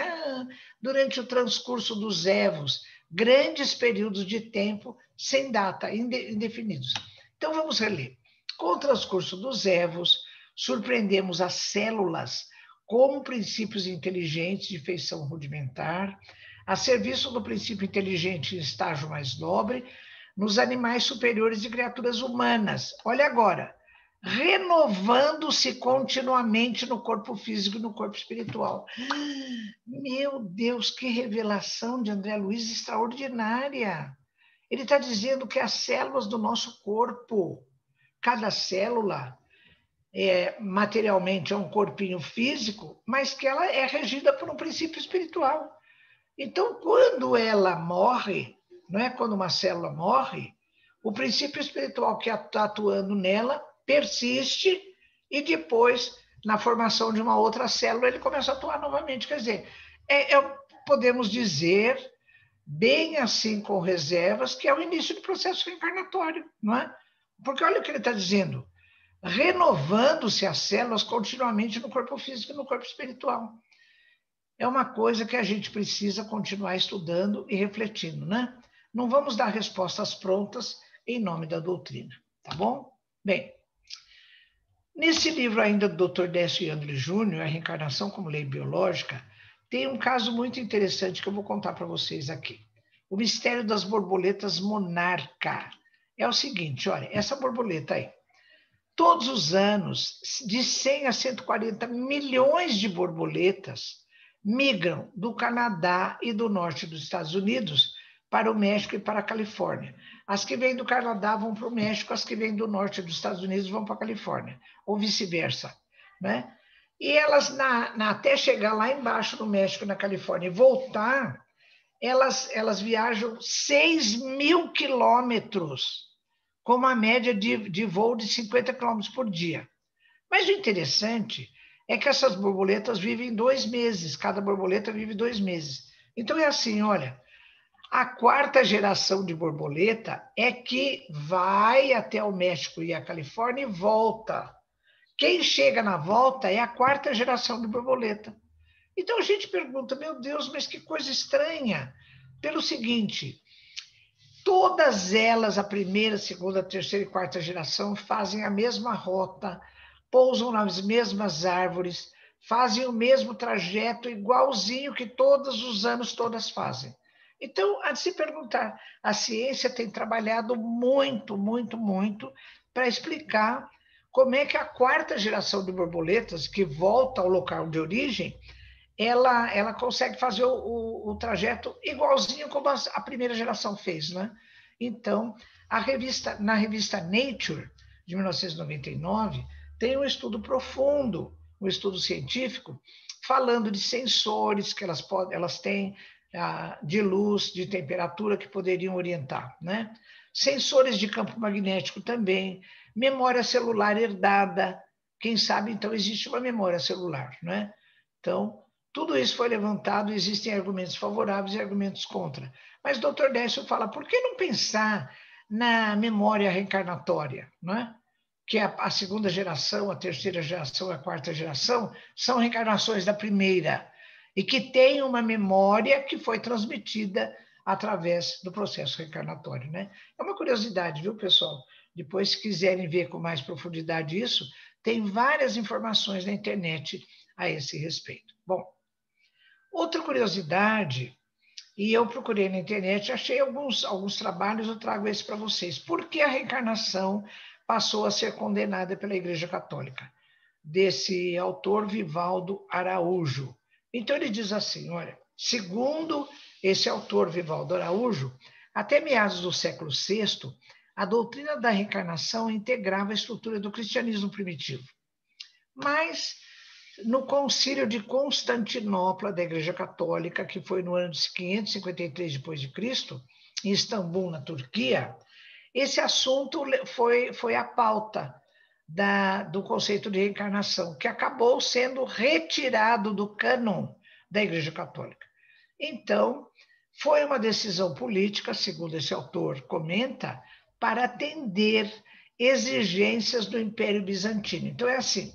durante o transcurso dos evos, grandes períodos de tempo sem data, indefinidos. Então, vamos reler. Com o transcurso dos evos, surpreendemos as células como princípios inteligentes de feição rudimentar, a serviço do princípio inteligente em estágio mais nobre, nos animais superiores e criaturas humanas. Olha agora, renovando-se continuamente no corpo físico e no corpo espiritual. Meu Deus, que revelação de André Luiz extraordinária! Ele está dizendo que as células do nosso corpo, cada célula, materialmente é um corpinho físico, mas que ela é regida por um princípio espiritual. Então, quando ela morre, não é quando uma célula morre, o princípio espiritual que está atuando nela persiste e depois, na formação de uma outra célula, ele começa a atuar novamente. Quer dizer, podemos dizer, bem assim com reservas, que é o início do processo reencarnatório, não é? Porque olha o que ele está dizendo, renovando-se as células continuamente no corpo físico e no corpo espiritual. É uma coisa que a gente precisa continuar estudando e refletindo, né? Não vamos dar respostas prontas em nome da doutrina, tá bom? Bem, nesse livro ainda do Dr. Décio Yandri Júnior, A Reencarnação como Lei Biológica, tem um caso muito interessante que eu vou contar para vocês aqui. O mistério das borboletas monarca. É o seguinte, olha, essa borboleta aí, todos os anos, de 100 a 140 milhões de borboletas migram do Canadá e do norte dos Estados Unidos para o México e para a Califórnia. As que vêm do Canadá vão para o México, as que vêm do norte dos Estados Unidos vão para a Califórnia, ou vice-versa, né? E elas, até chegar lá embaixo no México e na Califórnia e voltar, elas viajam 6.000 quilômetros, com uma média de voo de 50 quilômetros por dia. Mas o interessante é que essas borboletas vivem 2 meses, cada borboleta vive 2 meses. Então é assim, olha, a quarta geração de borboleta é que vai até o México e a Califórnia e volta. Quem chega na volta é a quarta geração de borboleta. Então a gente pergunta, meu Deus, mas que coisa estranha. Pelo seguinte, todas elas, a primeira, segunda, terceira e quarta geração, fazem a mesma rota, pousam nas mesmas árvores, fazem o mesmo trajeto, igualzinho que todos os anos todas fazem. Então, há de se perguntar, a ciência tem trabalhado muito, muito, muito para explicar como é que a quarta geração de borboletas, que volta ao local de origem, ela consegue fazer o trajeto igualzinho como a primeira geração fez, né? Então, na revista Nature, de 1999, tem um estudo profundo, um estudo científico, falando de sensores que elas têm, de luz, de temperatura, que poderiam orientar, né? Sensores de campo magnético também, memória celular herdada, quem sabe, então, existe uma memória celular, né? Então, tudo isso foi levantado, existem argumentos favoráveis e argumentos contra. Mas o Dr. Décio fala, por que não pensar na memória reencarnatória, não é? Que a segunda geração, a terceira geração, a quarta geração são reencarnações da primeira e que tem uma memória que foi transmitida através do processo reencarnatório, né? É uma curiosidade, viu, pessoal? Depois, se quiserem ver com mais profundidade isso, tem várias informações na internet a esse respeito. Bom, outra curiosidade, e eu procurei na internet, achei alguns trabalhos, eu trago esse para vocês. Por que a reencarnação passou a ser condenada pela Igreja Católica? Desse autor Vivaldo Araújo. Então ele diz assim, olha, segundo esse autor Vivaldo Araújo, até meados do século VI, a doutrina da reencarnação integrava a estrutura do cristianismo primitivo. Mas no Concílio de Constantinopla da Igreja Católica, que foi no ano de 553 d.C., em Istambul, na Turquia, esse assunto foi a pauta do conceito de reencarnação, que acabou sendo retirado do cânon da Igreja Católica. Então, foi uma decisão política, segundo esse autor comenta, para atender exigências do Império Bizantino. Então, é assim,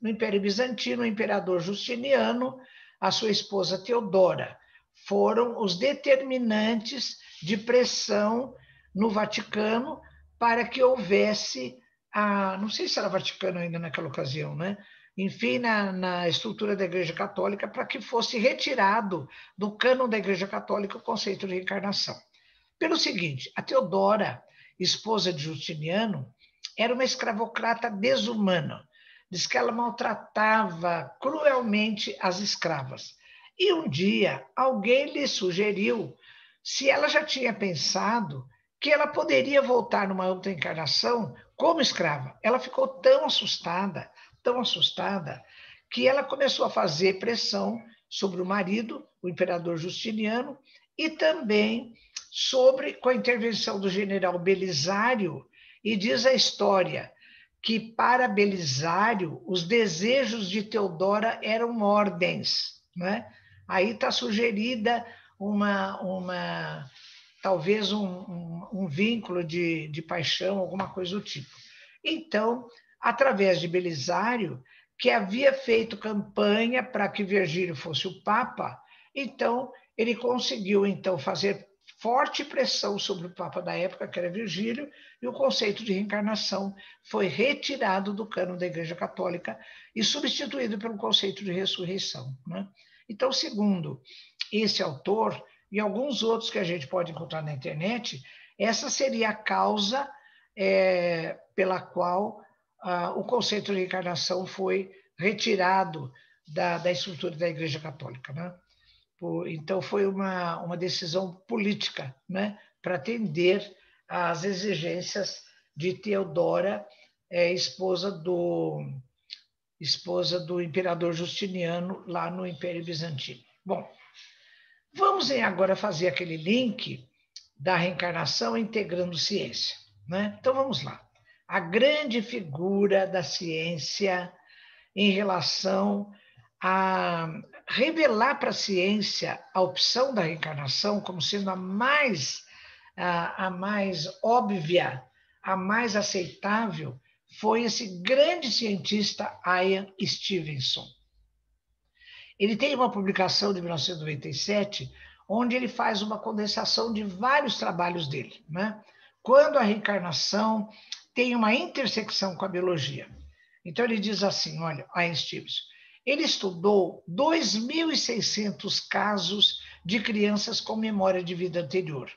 no Império Bizantino, o imperador Justiniano, a sua esposa Teodora, foram os determinantes de pressão no Vaticano para que houvesse, não sei se era Vaticano ainda naquela ocasião, né? Enfim, na estrutura da Igreja Católica, para que fosse retirado do cânon da Igreja Católica o conceito de reencarnação. Pelo seguinte, a Teodora, esposa de Justiniano, era uma escravocrata desumana. Diz que ela maltratava cruelmente as escravas. E um dia, alguém lhe sugeriu se ela já tinha pensado que ela poderia voltar numa outra encarnação como escrava. Ela ficou tão assustada, que ela começou a fazer pressão sobre o marido, o imperador Justiniano, e também com a intervenção do general Belisário, e diz a história que para Belisário os desejos de Teodora eram ordens, né? Aí está sugerida talvez um vínculo de paixão, alguma coisa do tipo. Então, através de Belisário, que havia feito campanha para que Virgílio fosse o Papa, então ele conseguiu então fazer forte pressão sobre o Papa da época, que era Virgílio, e o conceito de reencarnação foi retirado do cânon da Igreja Católica e substituído pelo conceito de ressurreição, né? Então, segundo esse autor e alguns outros que a gente pode encontrar na internet, essa seria a causa pela qual o conceito de reencarnação foi retirado da estrutura da Igreja Católica, né? Então, foi uma decisão política, né, para atender às exigências de Teodora, esposa do imperador Justiniano, lá no Império Bizantino. Bom, vamos agora fazer aquele link da reencarnação integrando ciência, né? Então, vamos lá. A grande figura da ciência em relação a revelar para a ciência a opção da reencarnação como sendo a mais óbvia, a mais aceitável, foi esse grande cientista Ian Stevenson. Ele tem uma publicação de 1997, onde ele faz uma condensação de vários trabalhos dele, né? Quando a reencarnação tem uma intersecção com a biologia. Então, ele diz assim, olha, Ian Stevenson, ele estudou 2.600 casos de crianças com memória de vida anterior.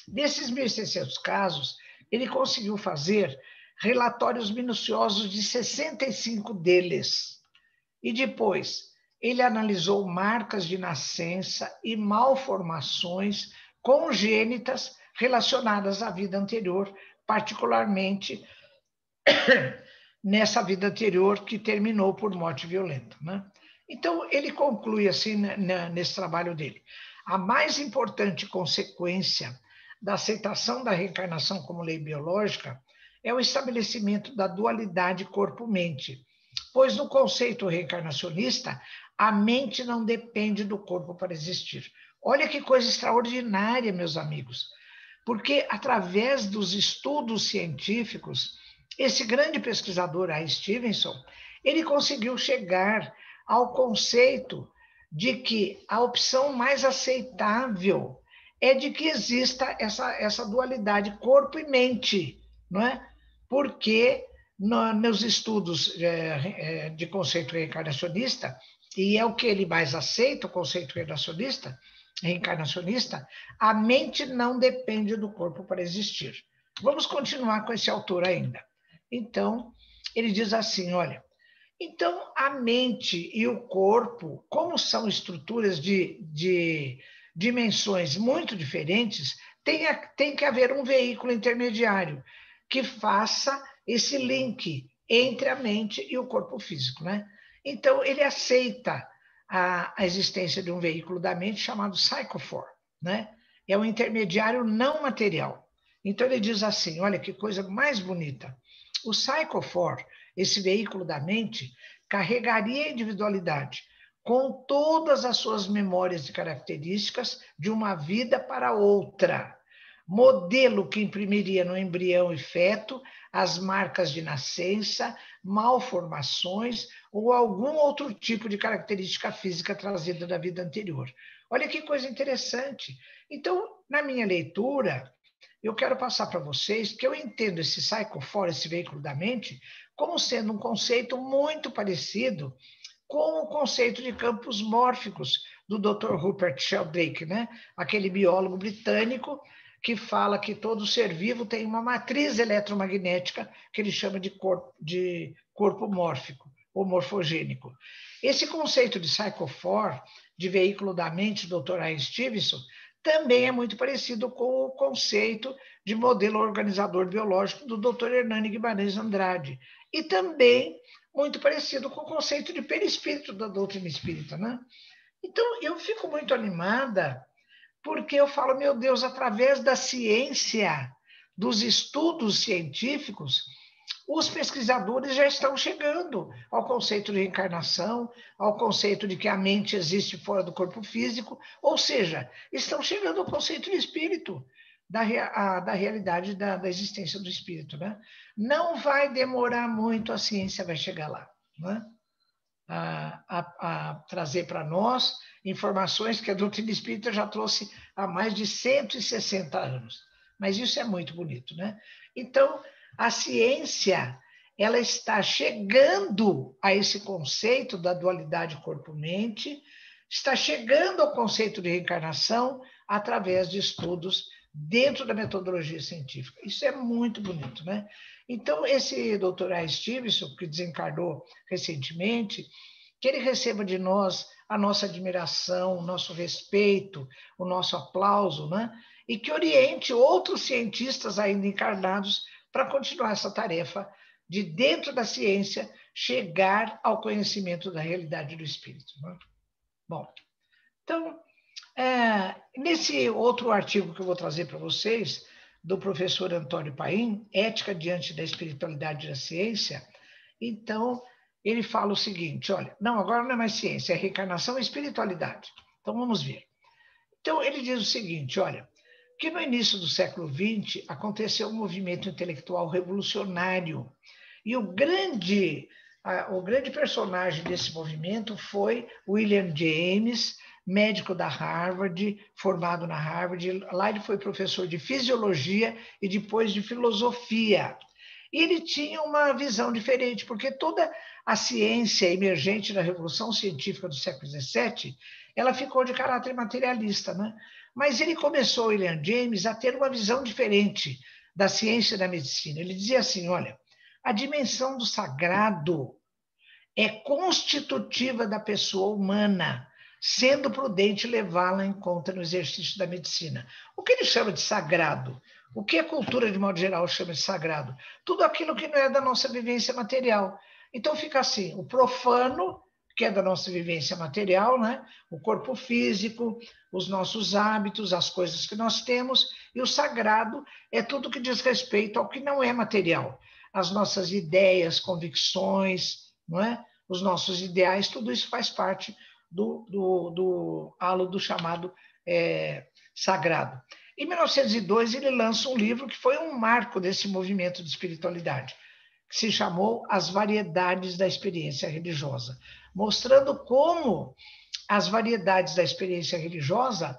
Desses 1.600 casos, ele conseguiu fazer relatórios minuciosos de 65 deles. E depois, ele analisou marcas de nascença e malformações congênitas relacionadas à vida anterior, particularmente nessa vida anterior que terminou por morte violenta, né? Então, ele conclui assim nesse trabalho dele. A mais importante consequência da aceitação da reencarnação como lei biológica é o estabelecimento da dualidade corpo-mente, pois no conceito reencarnacionista, a mente não depende do corpo para existir. Olha que coisa extraordinária, meus amigos, porque através dos estudos científicos, esse grande pesquisador, A. Stevenson, ele conseguiu chegar ao conceito de que a opção mais aceitável é de que exista essa dualidade corpo e mente, não é? Porque nos estudos de conceito reencarnacionista, e é o que ele mais aceita, o conceito reencarnacionista, a mente não depende do corpo para existir. Vamos continuar com esse autor ainda. Então, ele diz assim, olha, então a mente e o corpo, como são estruturas de dimensões muito diferentes, tem que haver um veículo intermediário que faça esse link entre a mente e o corpo físico, né? Então, ele aceita a existência de um veículo da mente chamado psychophore, né? É um intermediário não material. Então, ele diz assim, olha que coisa mais bonita. O psychophore, esse veículo da mente, carregaria a individualidade com todas as suas memórias e características de uma vida para outra, modelo que imprimiria no embrião e feto as marcas de nascença, malformações ou algum outro tipo de característica física trazida da vida anterior. Olha que coisa interessante. Então, na minha leitura, eu quero passar para vocês que eu entendo esse psychophore, esse veículo da mente, como sendo um conceito muito parecido com o conceito de campos mórficos do Dr. Rupert Sheldrake, né? Aquele biólogo britânico que fala que todo ser vivo tem uma matriz eletromagnética que ele chama de corpo mórfico ou morfogênico. Esse conceito de Psycho-4, de veículo da mente, do Dr. Ian Stevenson, também é muito parecido com o conceito de modelo organizador biológico do Dr. Hernani Guimarães Andrade, e também muito parecido com o conceito de perispírito da doutrina espírita, né? Então, eu fico muito animada, porque eu falo, meu Deus, através da ciência, dos estudos científicos, os pesquisadores já estão chegando ao conceito de reencarnação, ao conceito de que a mente existe fora do corpo físico, ou seja, estão chegando ao conceito de espírito, da realidade da existência do espírito, né? Não vai demorar muito, a ciência vai chegar lá, né? A trazer para nós informações que a doutrina espírita já trouxe há mais de 160 anos. Mas isso é muito bonito, né? Então, a ciência, ela está chegando a esse conceito da dualidade corpo-mente, está chegando ao conceito de reencarnação através de estudos dentro da metodologia científica. Isso é muito bonito, né? Então, esse Dr. Ian Stevenson, que desencarnou recentemente, que ele receba de nós a nossa admiração, o nosso respeito, o nosso aplauso, né? E que oriente outros cientistas ainda encarnados para continuar essa tarefa de, dentro da ciência, chegar ao conhecimento da realidade do espírito, né? Bom, então, nesse outro artigo que eu vou trazer para vocês, do professor Antônio Paim, Ética diante da Espiritualidade e da Ciência, então, ele fala o seguinte, olha, não, agora não é mais ciência, é reencarnação e espiritualidade. Então, vamos ver. Então, ele diz o seguinte, olha, que no início do século XX aconteceu um movimento intelectual revolucionário, e o grande personagem desse movimento foi William James, médico da Harvard, formado na Harvard. Lá ele foi professor de fisiologia e depois de filosofia. E ele tinha uma visão diferente, porque toda a ciência emergente da Revolução Científica do século XVII, ela ficou de caráter materialista, né? Mas ele começou, William James, a ter uma visão diferente da ciência e da medicina. Ele dizia assim, olha, a dimensão do sagrado é constitutiva da pessoa humana, sendo prudente levá-la em conta no exercício da medicina. O que ele chama de sagrado? O que a cultura, de modo geral, chama de sagrado? Tudo aquilo que não é da nossa vivência material. Então fica assim, o profano, que é da nossa vivência material, né? O corpo físico, os nossos hábitos, as coisas que nós temos, e o sagrado é tudo que diz respeito ao que não é material. As nossas ideias, convicções, não é? Os nossos ideais, tudo isso faz parte do halo do chamado sagrado. Em 1902, ele lança um livro que foi um marco desse movimento de espiritualidade, que se chamou As Variedades da Experiência Religiosa, mostrando como as variedades da experiência religiosa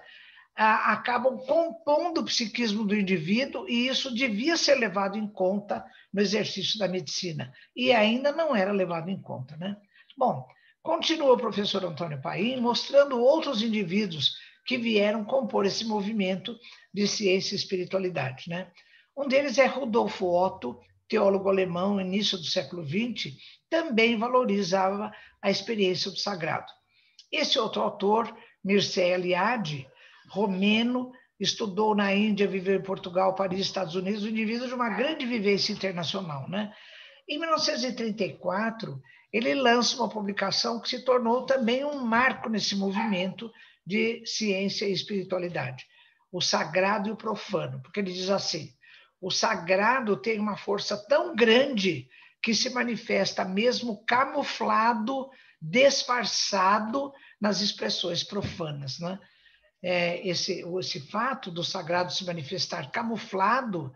acabam compondo o psiquismo do indivíduo, e isso devia ser levado em conta no exercício da medicina, e ainda não era levado em conta, né? Bom, continua o professor Antônio Paim mostrando outros indivíduos que vieram compor esse movimento de ciência e espiritualidade, né? Um deles é Rudolf Otto, teólogo alemão, no início do século XX, também valorizava a experiência do sagrado. Esse outro autor, Mircea Eliade, romeno, estudou na Índia, viveu em Portugal, Paris, Estados Unidos, um indivíduo de uma grande vivência internacional, né? Em 1934, ele lança uma publicação que se tornou também um marco nesse movimento de ciência e espiritualidade, O Sagrado e o Profano, porque ele diz assim, o sagrado tem uma força tão grande que se manifesta mesmo camuflado, disfarçado nas expressões profanas, né? Esse fato do sagrado se manifestar camuflado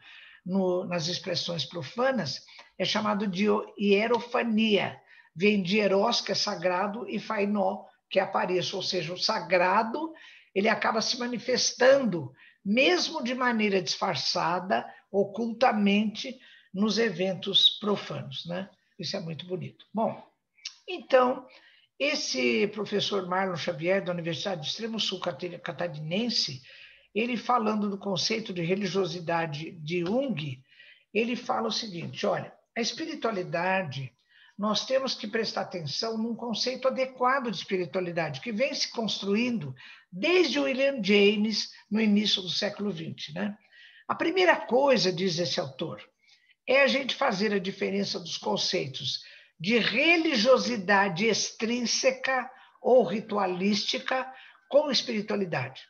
nas expressões profanas é chamado de hierofania. Vem de hieros, que é sagrado, e fainó, que é apareço, ou seja, o sagrado ele acaba se manifestando, mesmo de maneira disfarçada, ocultamente, nos eventos profanos, né? Isso é muito bonito. Bom, então, esse professor Marlon Xavier, da Universidade do Extremo Sul Catarinense, ele falando do conceito de religiosidade de Jung, ele fala o seguinte, olha, a espiritualidade, nós temos que prestar atenção num conceito adequado de espiritualidade, que vem se construindo desde William James, no início do século XX, né? A primeira coisa, diz esse autor, é a gente fazer a diferença dos conceitos de religiosidade extrínseca ou ritualística com espiritualidade.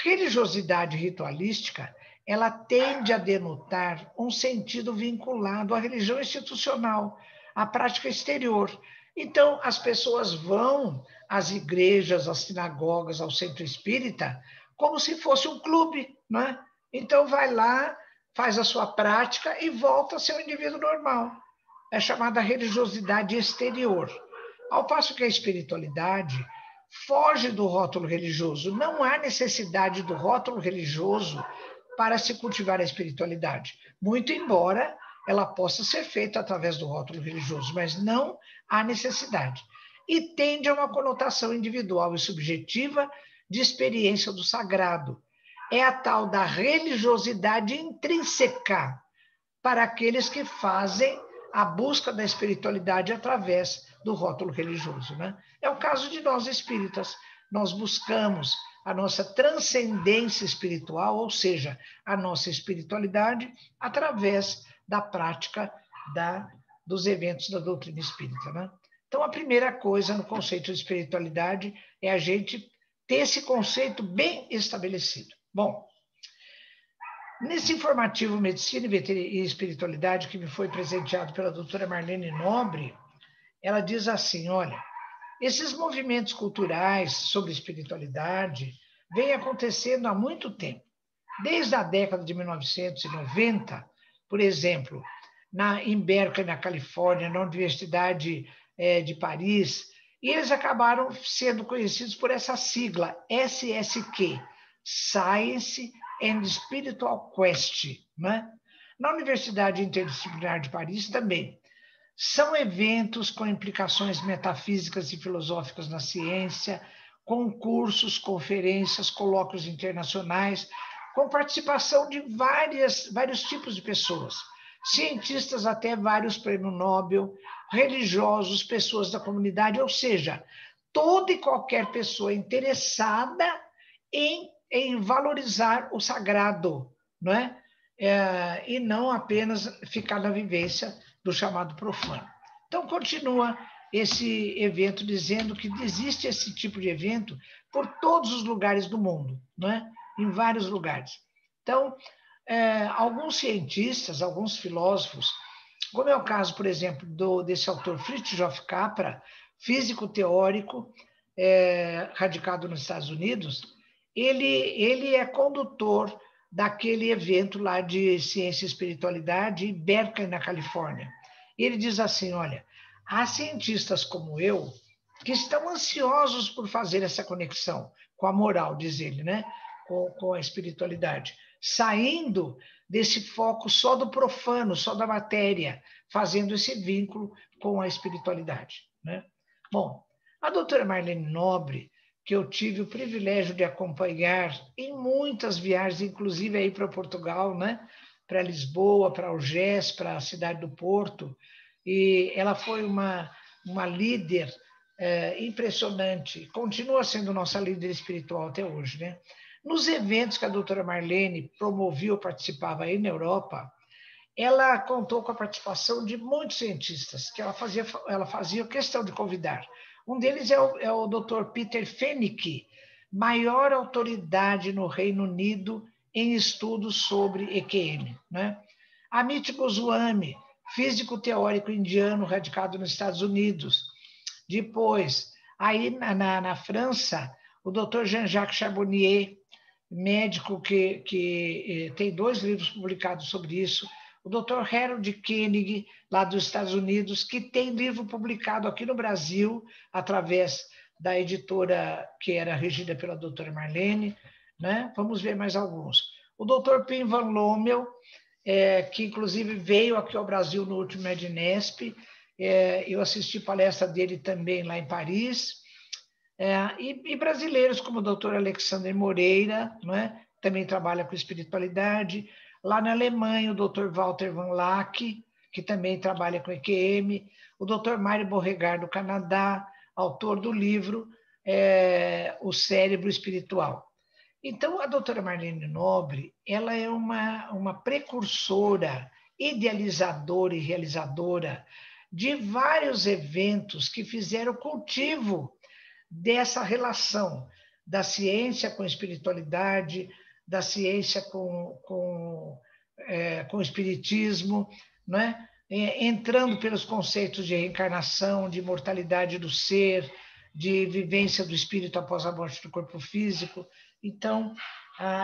Religiosidade ritualística, ela tende a denotar um sentido vinculado à religião institucional, à prática exterior. Então, as pessoas vão às igrejas, às sinagogas, ao centro espírita, como se fosse um clube, né? Então, vai lá, faz a sua prática e volta a ser um indivíduo normal. É chamada religiosidade exterior. Ao passo que a espiritualidade foge do rótulo religioso. Não há necessidade do rótulo religioso para se cultivar a espiritualidade. Muito embora ela possa ser feita através do rótulo religioso, mas não há necessidade. E tende a uma conotação individual e subjetiva de experiência do sagrado. É a tal da religiosidade intrínseca para aqueles que fazem a busca da espiritualidade através do rótulo religioso, né? É o caso de nós espíritas. Nós buscamos a nossa transcendência espiritual, ou seja, a nossa espiritualidade, através da prática dos eventos da doutrina espírita, né? Então, a primeira coisa no conceito de espiritualidade é a gente ter esse conceito bem estabelecido. Bom, nesse informativo Medicina e Espiritualidade, que me foi presenteado pela doutora Marlene Nobre, ela diz assim, olha, esses movimentos culturais sobre espiritualidade vêm acontecendo há muito tempo. Desde a década de 1990, por exemplo, em Berkeley, na Califórnia, na Universidade de Paris, e eles acabaram sendo conhecidos por essa sigla, SSQ, Science and Spiritual Quest, né? Na Universidade Interdisciplinar de Paris também. São eventos com implicações metafísicas e filosóficas na ciência, concursos, conferências, colóquios internacionais, com participação de vários tipos de pessoas, cientistas até vários prêmios Nobel, religiosos, pessoas da comunidade, ou seja, toda e qualquer pessoa interessada em valorizar o sagrado, não é? E não apenas ficar na vivência do chamado profano. Então, continua esse evento dizendo que existe esse tipo de evento por todos os lugares do mundo, não é? Em vários lugares. Então, alguns cientistas, alguns filósofos, como é o caso, por exemplo, desse autor Fritjof Capra, físico teórico, radicado nos Estados Unidos, ele é condutor daquele evento lá de ciência e espiritualidade em Berkeley, na Califórnia. Ele diz assim, olha, há cientistas como eu que estão ansiosos por fazer essa conexão com a moral, diz ele, né? Com a espiritualidade, saindo desse foco só do profano, só da matéria, fazendo esse vínculo com a espiritualidade, né? Bom, a doutora Marlene Nobre, que eu tive o privilégio de acompanhar em muitas viagens, inclusive aí para Portugal, né? Para Lisboa, para Algés, para a cidade do Porto, e ela foi uma líder impressionante, continua sendo nossa líder espiritual até hoje, né? Nos eventos que a doutora Marlene promovia ou participava aí na Europa, ela contou com a participação de muitos cientistas, que ela fazia questão de convidar. Um deles é o Dr. Peter Fennick, maior autoridade no Reino Unido em estudos sobre EQM, né? Amit Goswami, físico teórico indiano radicado nos Estados Unidos. Depois, aí na França, o Dr. Jean-Jacques Charbonnier, médico que tem 2 livros publicados sobre isso. O Dr. Harold Koenig, lá dos Estados Unidos, que tem livro publicado aqui no Brasil, através da editora que era regida pela doutora Marlene, né? Vamos ver mais alguns. O Dr. Pim Van Lommel, que inclusive veio aqui ao Brasil no último Mednesp, eu assisti palestra dele também lá em Paris, e brasileiros como o Dr. Alexandre Moreira, não é? também trabalha com espiritualidade. Lá na Alemanha, o Dr. Walter Van Lack, que também trabalha com EQM, o Dr. Mário Beauregard, do Canadá, autor do livro O Cérebro Espiritual. Então, a doutora Marlene Nobre, ela é uma precursora, idealizadora e realizadora de vários eventos que fizeram cultivo dessa relação da ciência com a espiritualidade, da ciência com o espiritismo, né? Entrando pelos conceitos de reencarnação, de imortalidade do ser, de vivência do espírito após a morte do corpo físico. Então,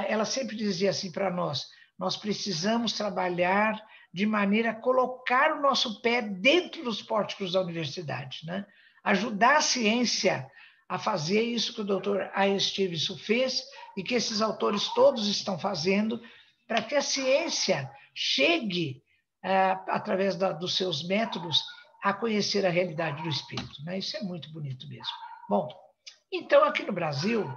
ela sempre dizia assim para nós: nós precisamos trabalhar de maneira a colocar o nosso pé dentro dos pórticos da universidade, né? Ajudar a ciência a fazer isso que o Dr. A. Stevenson fez e que esses autores todos estão fazendo, para que a ciência chegue, através dos seus métodos, a conhecer a realidade do espírito, né? Isso é muito bonito mesmo. Bom, então aqui no Brasil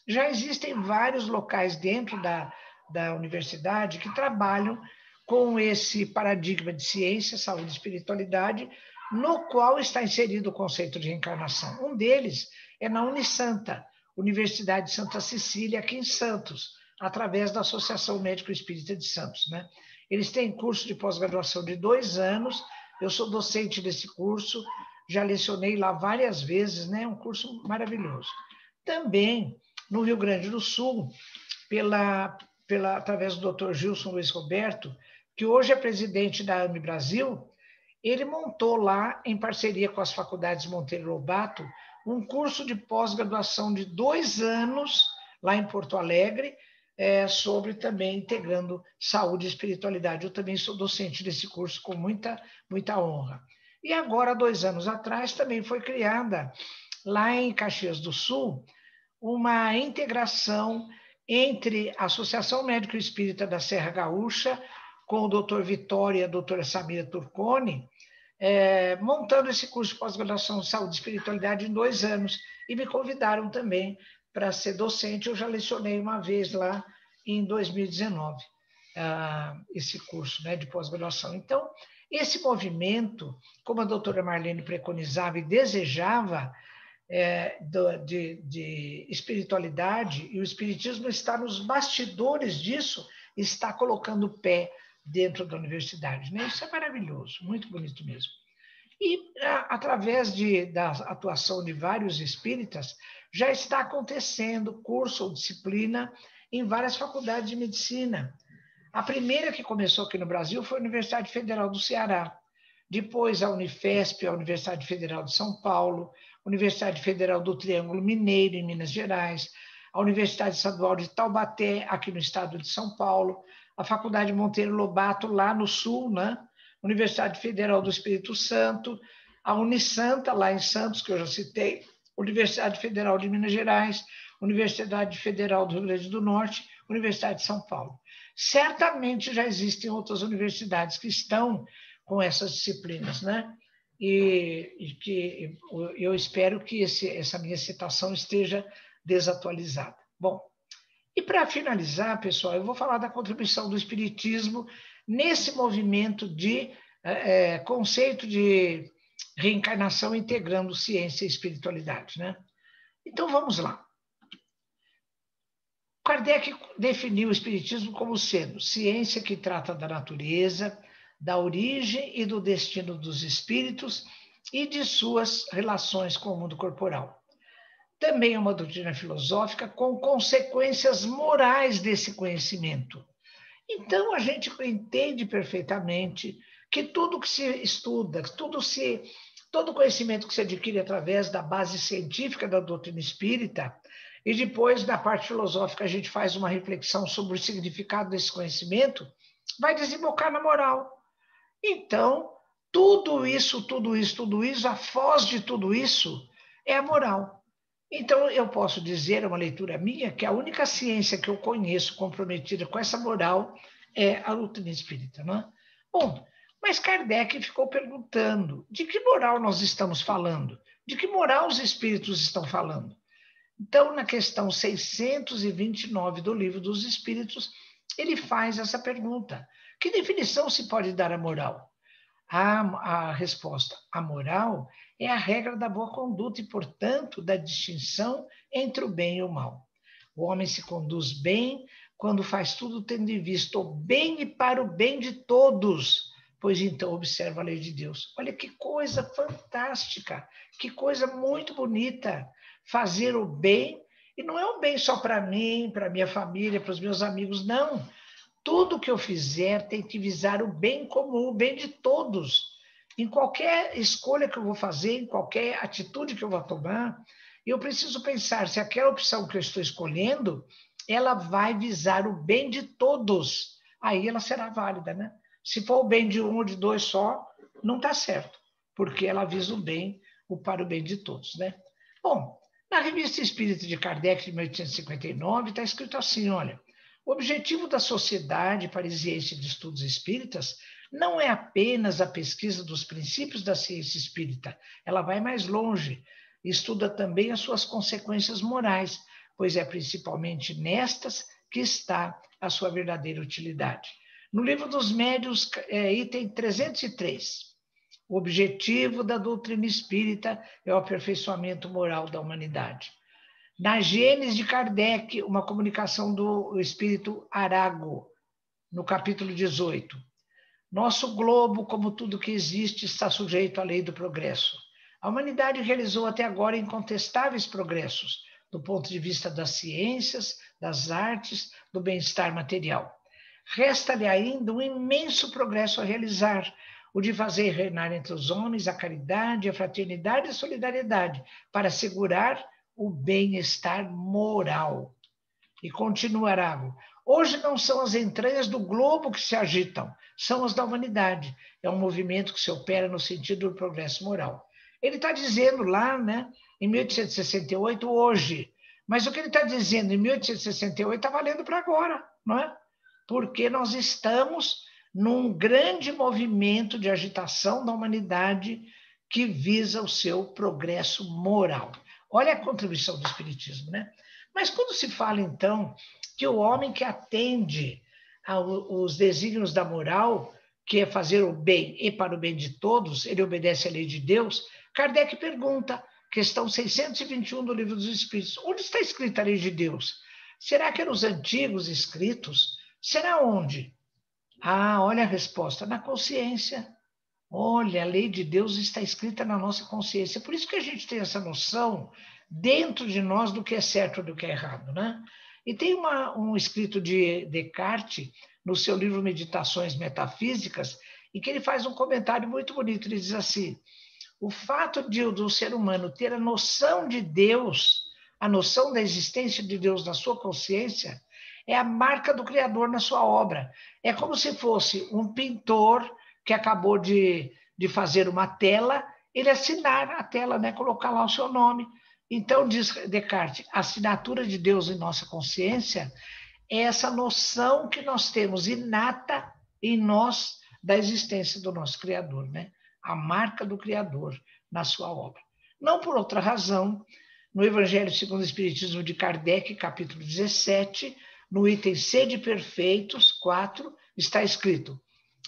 já existem vários locais dentro da universidade que trabalham com esse paradigma de ciência, saúde e espiritualidade, no qual está inserido o conceito de reencarnação. Um deles é na Unisanta, Universidade de Santa Cecília, aqui em Santos, através da Associação Médico Espírita de Santos, né? Eles têm curso de pós-graduação de 2 anos, eu sou docente desse curso, já lecionei lá várias vezes, né? É um curso maravilhoso. Também, no Rio Grande do Sul, através do Dr. Gilson Luiz Roberto, que hoje é presidente da AME Brasil, ele montou lá, em parceria com as faculdades Monteiro Lobato, um curso de pós-graduação de 2 anos, lá em Porto Alegre, sobre também integrando saúde e espiritualidade. Eu também sou docente desse curso com muita, muita honra. E agora, 2 anos atrás, também foi criada, lá em Caxias do Sul, uma integração entre a Associação Médico Espírita da Serra Gaúcha, com o Dr. Vitória e a doutora Samira Turconi, montando esse curso de pós-graduação de saúde e espiritualidade em 2 anos, e me convidaram também para ser docente. Eu já lecionei uma vez lá em 2019, esse curso, né, de pós-graduação. Então, esse movimento, como a doutora Marlene preconizava e desejava, de espiritualidade, e o espiritismo está nos bastidores disso, está colocando o pé dentro da universidade, né? Isso é maravilhoso, muito bonito mesmo. E, através da atuação de vários espíritas, já está acontecendo curso ou disciplina em várias faculdades de medicina. A primeira que começou aqui no Brasil foi a Universidade Federal do Ceará, depois a Unifesp, a Universidade Federal de São Paulo, a Universidade Federal do Triângulo Mineiro, em Minas Gerais, a Universidade Estadual de Taubaté, aqui no estado de São Paulo, a Faculdade Monteiro Lobato, lá no sul, né? Universidade Federal do Espírito Santo, a Unisanta, lá em Santos, que eu já citei, Universidade Federal de Minas Gerais, Universidade Federal do Rio Grande do Norte, Universidade de São Paulo. Certamente já existem outras universidades que estão com essas disciplinas, né? E que eu espero que essa minha citação esteja desatualizada. Bom, e para finalizar, pessoal, eu vou falar da contribuição do Espiritismo nesse movimento de conceito de reencarnação integrando ciência e espiritualidade, né? Então, vamos lá. Kardec definiu o Espiritismo como sendo ciência que trata da natureza, da origem e do destino dos espíritos e de suas relações com o mundo corporal. Também é uma doutrina filosófica com consequências morais desse conhecimento. Então, a gente entende perfeitamente que tudo que se estuda, todo conhecimento que se adquire através da base científica da doutrina espírita, e depois, na parte filosófica, a gente faz uma reflexão sobre o significado desse conhecimento, vai desembocar na moral. Então, tudo isso, a foz de tudo isso é a moral. Então, eu posso dizer, é uma leitura minha, que a única ciência que eu conheço comprometida com essa moral é a doutrina espírita, não é? Bom, mas Kardec ficou perguntando, de que moral nós estamos falando? De que moral os espíritos estão falando? Então, na questão 629 do Livro dos Espíritos, ele faz essa pergunta: que definição se pode dar à moral? A resposta: a moral é a regra da boa conduta e, portanto, da distinção entre o bem e o mal. O homem se conduz bem quando faz tudo tendo em vista o bem e para o bem de todos, pois então observa a lei de Deus. Olha que coisa fantástica, que coisa muito bonita. Fazer o bem, e não é um bem só para mim, para minha família, para os meus amigos, não. Tudo que eu fizer tem que visar o bem comum, o bem de todos. Em qualquer escolha que eu vou fazer, em qualquer atitude que eu vou tomar, eu preciso pensar se aquela opção que eu estou escolhendo, ela vai visar o bem de todos. Aí ela será válida, né? Se for o bem de um ou de dois só, não está certo, porque ela visa o bem, para o bem de todos, né? Bom, na Revista Espírita de Kardec, de 1859, está escrito assim, olha: o objetivo da Sociedade Parisiense de Estudos Espíritas não é apenas a pesquisa dos princípios da ciência espírita, ela vai mais longe, estuda também as suas consequências morais, pois é principalmente nestas que está a sua verdadeira utilidade. No Livro dos Médiuns, item 303, o objetivo da doutrina espírita é o aperfeiçoamento moral da humanidade. Na Gênese de Kardec, uma comunicação do espírito Arago, no capítulo 18. Nosso globo, como tudo que existe, está sujeito à lei do progresso. A humanidade realizou até agora incontestáveis progressos, do ponto de vista das ciências, das artes, do bem-estar material. Resta-lhe ainda um imenso progresso a realizar, o de fazer reinar entre os homens a caridade, a fraternidade e a solidariedade, para assegurar o bem-estar moral. E continuará: hoje não são as entranhas do globo que se agitam, são as da humanidade. É um movimento que se opera no sentido do progresso moral. Ele está dizendo lá, né, em 1868, hoje. Mas o que ele está dizendo em 1868 está valendo para agora, não é? Porque nós estamos num grande movimento de agitação da humanidade que visa o seu progresso moral. Olha a contribuição do Espiritismo, né? Mas quando se fala, então, que o homem que atende aos desígnios da moral, que é fazer o bem e para o bem de todos, ele obedece à lei de Deus, Kardec pergunta, questão 621 do Livro dos Espíritos, onde está escrita a lei de Deus? Será que é nos antigos escritos? Será onde? Ah, olha a resposta, na consciência. Olha, a lei de Deus está escrita na nossa consciência. Por isso que a gente tem essa noção dentro de nós do que é certo e do que é errado, né? E tem um escrito de Descartes, no seu livro Meditações Metafísicas, em que ele faz um comentário muito bonito. Ele diz assim: o fato do ser humano ter a noção de Deus, a noção da existência de Deus na sua consciência, é a marca do Criador na sua obra. É como se fosse um pintor que acabou de fazer uma tela, ele assinar a tela, né? Colocar lá o seu nome. Então, diz Descartes, a assinatura de Deus em nossa consciência é essa noção que nós temos inata em nós da existência do nosso Criador, né? A marca do Criador na sua obra. Não por outra razão, no Evangelho segundo o Espiritismo de Kardec, capítulo 17, no item Sede Perfeitos, 4, está escrito: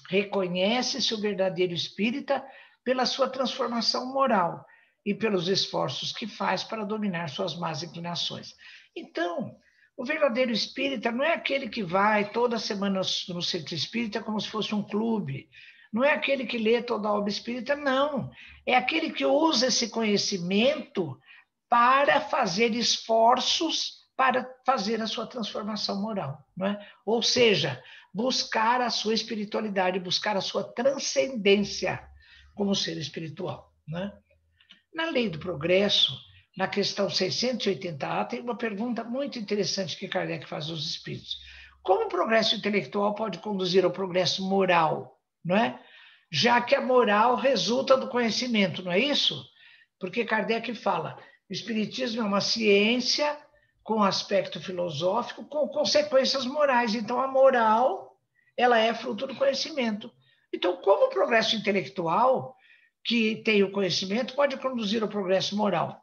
reconhece-se o verdadeiro espírita pela sua transformação moral e pelos esforços que faz para dominar suas más inclinações. Então, o verdadeiro espírita não é aquele que vai toda semana no centro espírita como se fosse um clube, não é aquele que lê toda a obra espírita, não. É aquele que usa esse conhecimento para fazer esforços para fazer a sua transformação moral, não é? Ou seja, buscar a sua espiritualidade, buscar a sua transcendência como ser espiritual, né? Na Lei do Progresso, na questão 680A, tem uma pergunta muito interessante que Kardec faz aos espíritos. Como o progresso intelectual pode conduzir ao progresso moral, não é? Já que a moral resulta do conhecimento, não é isso? Porque Kardec fala, o espiritismo é uma ciência com aspecto filosófico, com consequências morais. Então, a moral, ela é fruto do conhecimento. Então, como o progresso intelectual, que tem o conhecimento, pode conduzir ao progresso moral?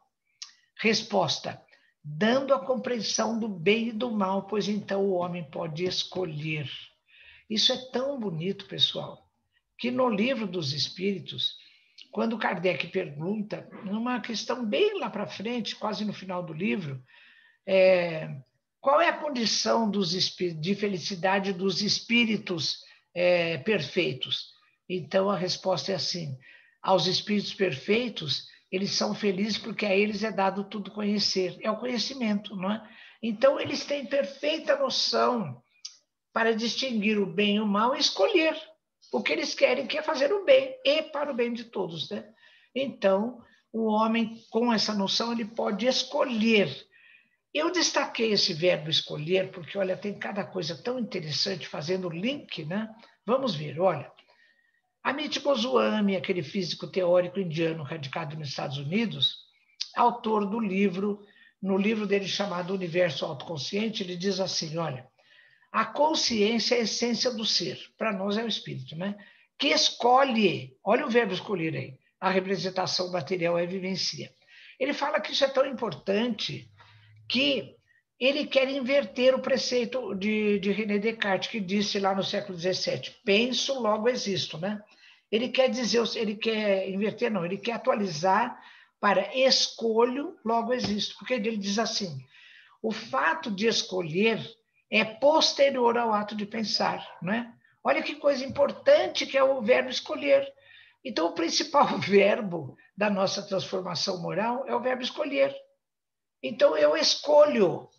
Resposta: dando a compreensão do bem e do mal, pois então o homem pode escolher. Isso é tão bonito, pessoal, que no Livro dos Espíritos, quando Kardec pergunta, numa questão bem lá para frente, quase no final do livro, qual é a condição de felicidade dos espíritos perfeitos? Então a resposta é assim: aos espíritos perfeitos, eles são felizes porque a eles é dado tudo conhecer, é o conhecimento, não é? Então eles têm perfeita noção para distinguir o bem e o mal e escolher o que eles querem, que é fazer o bem e para o bem de todos, né? Então, o homem com essa noção ele pode escolher. Eu destaquei esse verbo escolher porque, olha, tem cada coisa tão interessante fazendo link, né? Vamos ver, olha. Amit Goswami, aquele físico teórico indiano radicado nos Estados Unidos, autor do livro, no livro dele chamado Universo Autoconsciente, ele diz assim, olha, a consciência é a essência do ser, para nós é o espírito, né? Que escolhe, olha o verbo escolher aí, a representação material é vivencia. Ele fala que isso é tão importante que ele quer inverter o preceito de René Descartes, que disse lá no século XVII, penso, logo existo, né? Ele quer dizer, ele quer inverter, não, ele quer atualizar para escolho, logo existo, porque ele diz assim, o fato de escolher é posterior ao ato de pensar, né? Olha que coisa importante que é o verbo escolher. Então, o principal verbo da nossa transformação moral é o verbo escolher. Então, eu escolho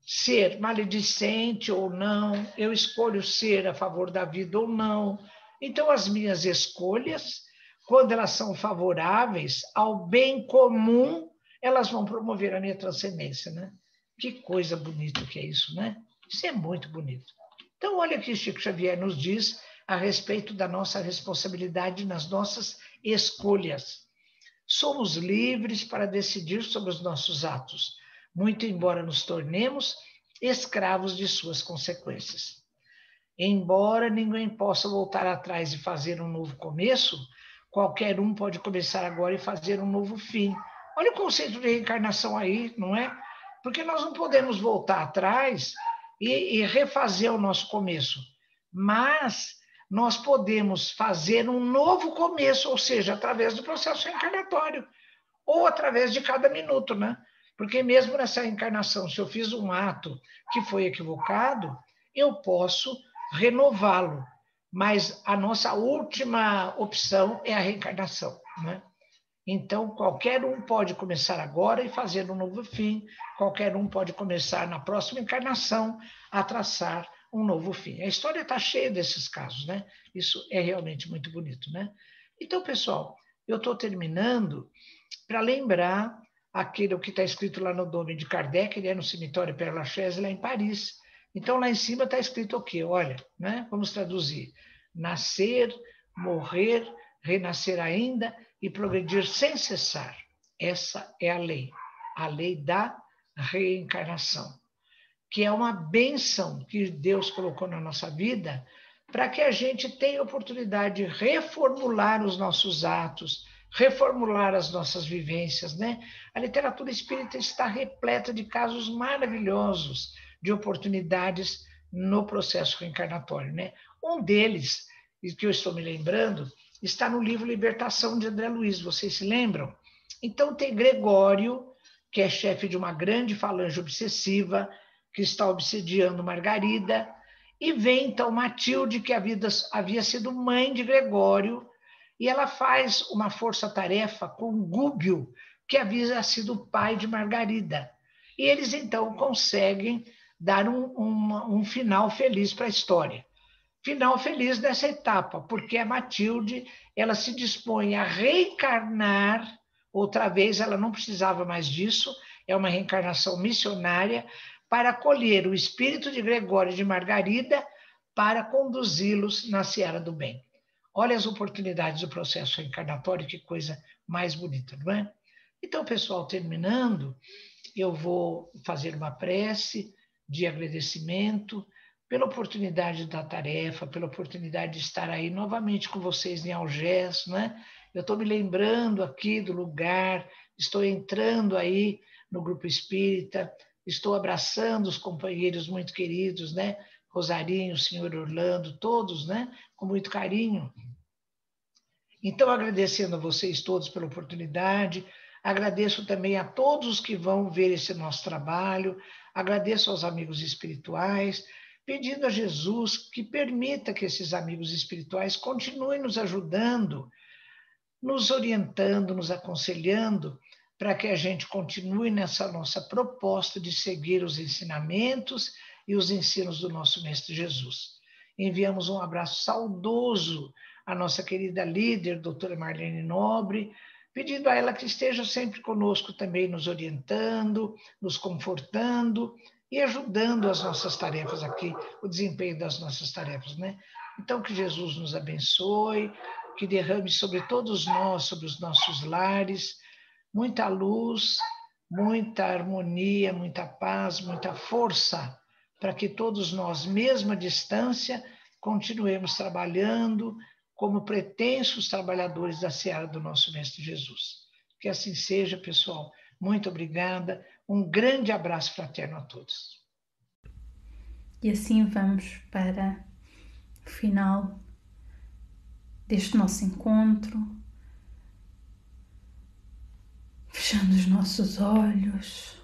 ser maledicente ou não, eu escolho ser a favor da vida ou não. Então, as minhas escolhas, quando elas são favoráveis ao bem comum, elas vão promover a minha transcendência, né? Que coisa bonita que é isso, né? Isso é muito bonito. Então, olha o que Chico Xavier nos diz a respeito da nossa responsabilidade nas nossas escolhas. Somos livres para decidir sobre os nossos atos, muito embora nos tornemos escravos de suas consequências. Embora ninguém possa voltar atrás e fazer um novo começo, qualquer um pode começar agora e fazer um novo fim. Olha o conceito de reencarnação aí, não é? Porque nós não podemos voltar atrás e refazer o nosso começo, mas nós podemos fazer um novo começo, ou seja, através do processo reencarnatório, ou através de cada minuto, né? Porque mesmo nessa encarnação, se eu fiz um ato que foi equivocado, eu posso renová-lo, mas a nossa última opção é a reencarnação, né? Então, qualquer um pode começar agora e fazer um novo fim, qualquer um pode começar na próxima encarnação a traçar um novo fim. A história está cheia desses casos, né? Isso é realmente muito bonito, né? Então, pessoal, eu estou terminando para lembrar aquilo que está escrito lá no Dome de Kardec, ele é no cemitério Père Lachaise, lá em Paris. Então, lá em cima está escrito o quê? Olha, né? Vamos traduzir. Nascer, morrer, renascer ainda e progredir sem cessar. Essa é a lei da reencarnação, que é uma bênção que Deus colocou na nossa vida para que a gente tenha oportunidade de reformular os nossos atos, reformular as nossas vivências, né? A literatura espírita está repleta de casos maravilhosos de oportunidades no processo reencarnatório, né? Um deles, que eu estou me lembrando, está no livro Libertação de André Luiz, vocês se lembram? Então tem Gregório, que é chefe de uma grande falange obsessiva, que está obsediando Margarida, e vem então Matilde, que havia sido mãe de Gregório, e ela faz uma força-tarefa com Gúbio, que havia sido pai de Margarida. E eles então conseguem dar um final feliz para a história. Final feliz dessa etapa, porque a Matilde ela se dispõe a reencarnar outra vez, ela não precisava mais disso, é uma reencarnação missionária, para acolher o espírito de Gregório e de Margarida para conduzi-los na seara do bem. Olha as oportunidades do processo reencarnatório, que coisa mais bonita, não é? Então, pessoal, terminando, eu vou fazer uma prece de agradecimento pela oportunidade da tarefa, pela oportunidade de estar aí novamente com vocês em Algés, né? Eu estou me lembrando aqui do lugar, estou entrando aí no Grupo Espírita. Estou abraçando os companheiros muito queridos, né? Rosarinho, o senhor Orlando, todos, né? Com muito carinho. Então, agradecendo a vocês todos pela oportunidade, agradeço também a todos que vão ver esse nosso trabalho, agradeço aos amigos espirituais, pedindo a Jesus que permita que esses amigos espirituais continuem nos ajudando, nos orientando, nos aconselhando, para que a gente continue nessa nossa proposta de seguir os ensinamentos e os ensinos do nosso Mestre Jesus. Enviamos um abraço saudoso à nossa querida líder, doutora Marlene Nobre, pedindo a ela que esteja sempre conosco também, nos orientando, nos confortando e ajudando as nossas tarefas aqui, o desempenho das nossas tarefas, né? Então, que Jesus nos abençoe, que derrame sobre todos nós, sobre os nossos lares, muita luz, muita harmonia, muita paz, muita força, para que todos nós, mesmo à distância, continuemos trabalhando como pretensos trabalhadores da seara do nosso Mestre Jesus. Que assim seja, pessoal. Muito obrigada. Um grande abraço fraterno a todos. E assim vamos para o final deste nosso encontro, fechando os nossos olhos.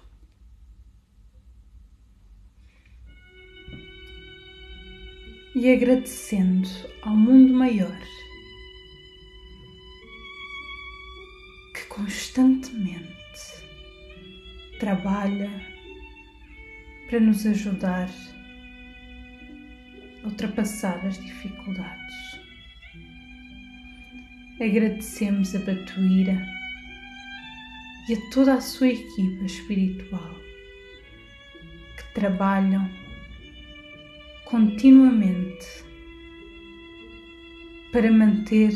E agradecendo ao mundo maior que constantemente trabalha para nos ajudar a ultrapassar as dificuldades. Agradecemos a Batuíra e a toda a sua equipa espiritual que trabalham continuamente para manter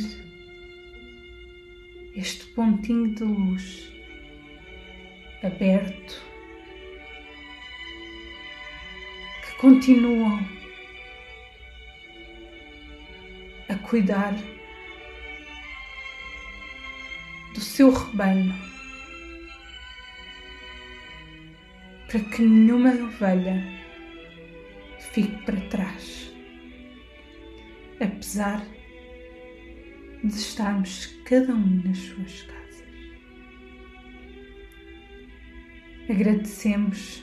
este pontinho de luz aberto, que continuam a cuidar do seu rebanho, para que nenhuma ovelha fique para trás, apesar de estarmos cada um nas suas casas. Agradecemos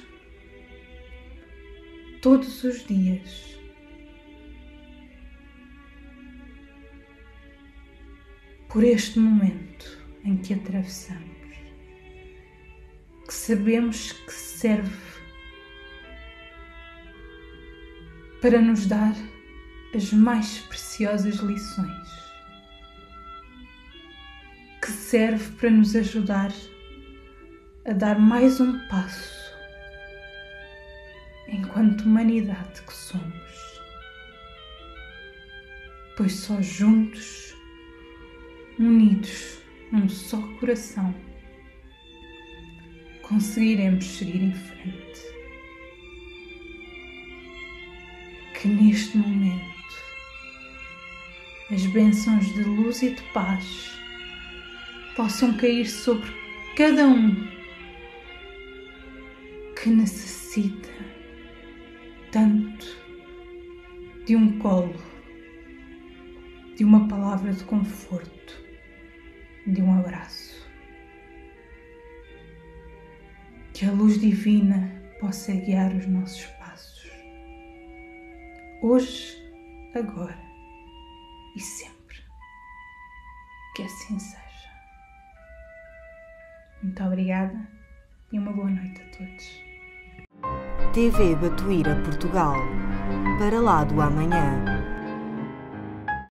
todos os dias por este momento em que atravessamos, que sabemos que serve para nos dar as mais preciosas lições, que serve para nos ajudar a dar mais um passo enquanto humanidade que somos, pois só juntos, unidos num só coração, conseguiremos seguir em frente. Que neste momento as bênçãos de luz e de paz possam cair sobre cada um que necessita tanto de um colo, de uma palavra de conforto, de um abraço. Que a luz divina possa guiar os nossos passos, hoje, agora e sempre. Que assim seja. Muito obrigada e uma boa noite a todos. TV Batuíra Portugal. Para lá do amanhã.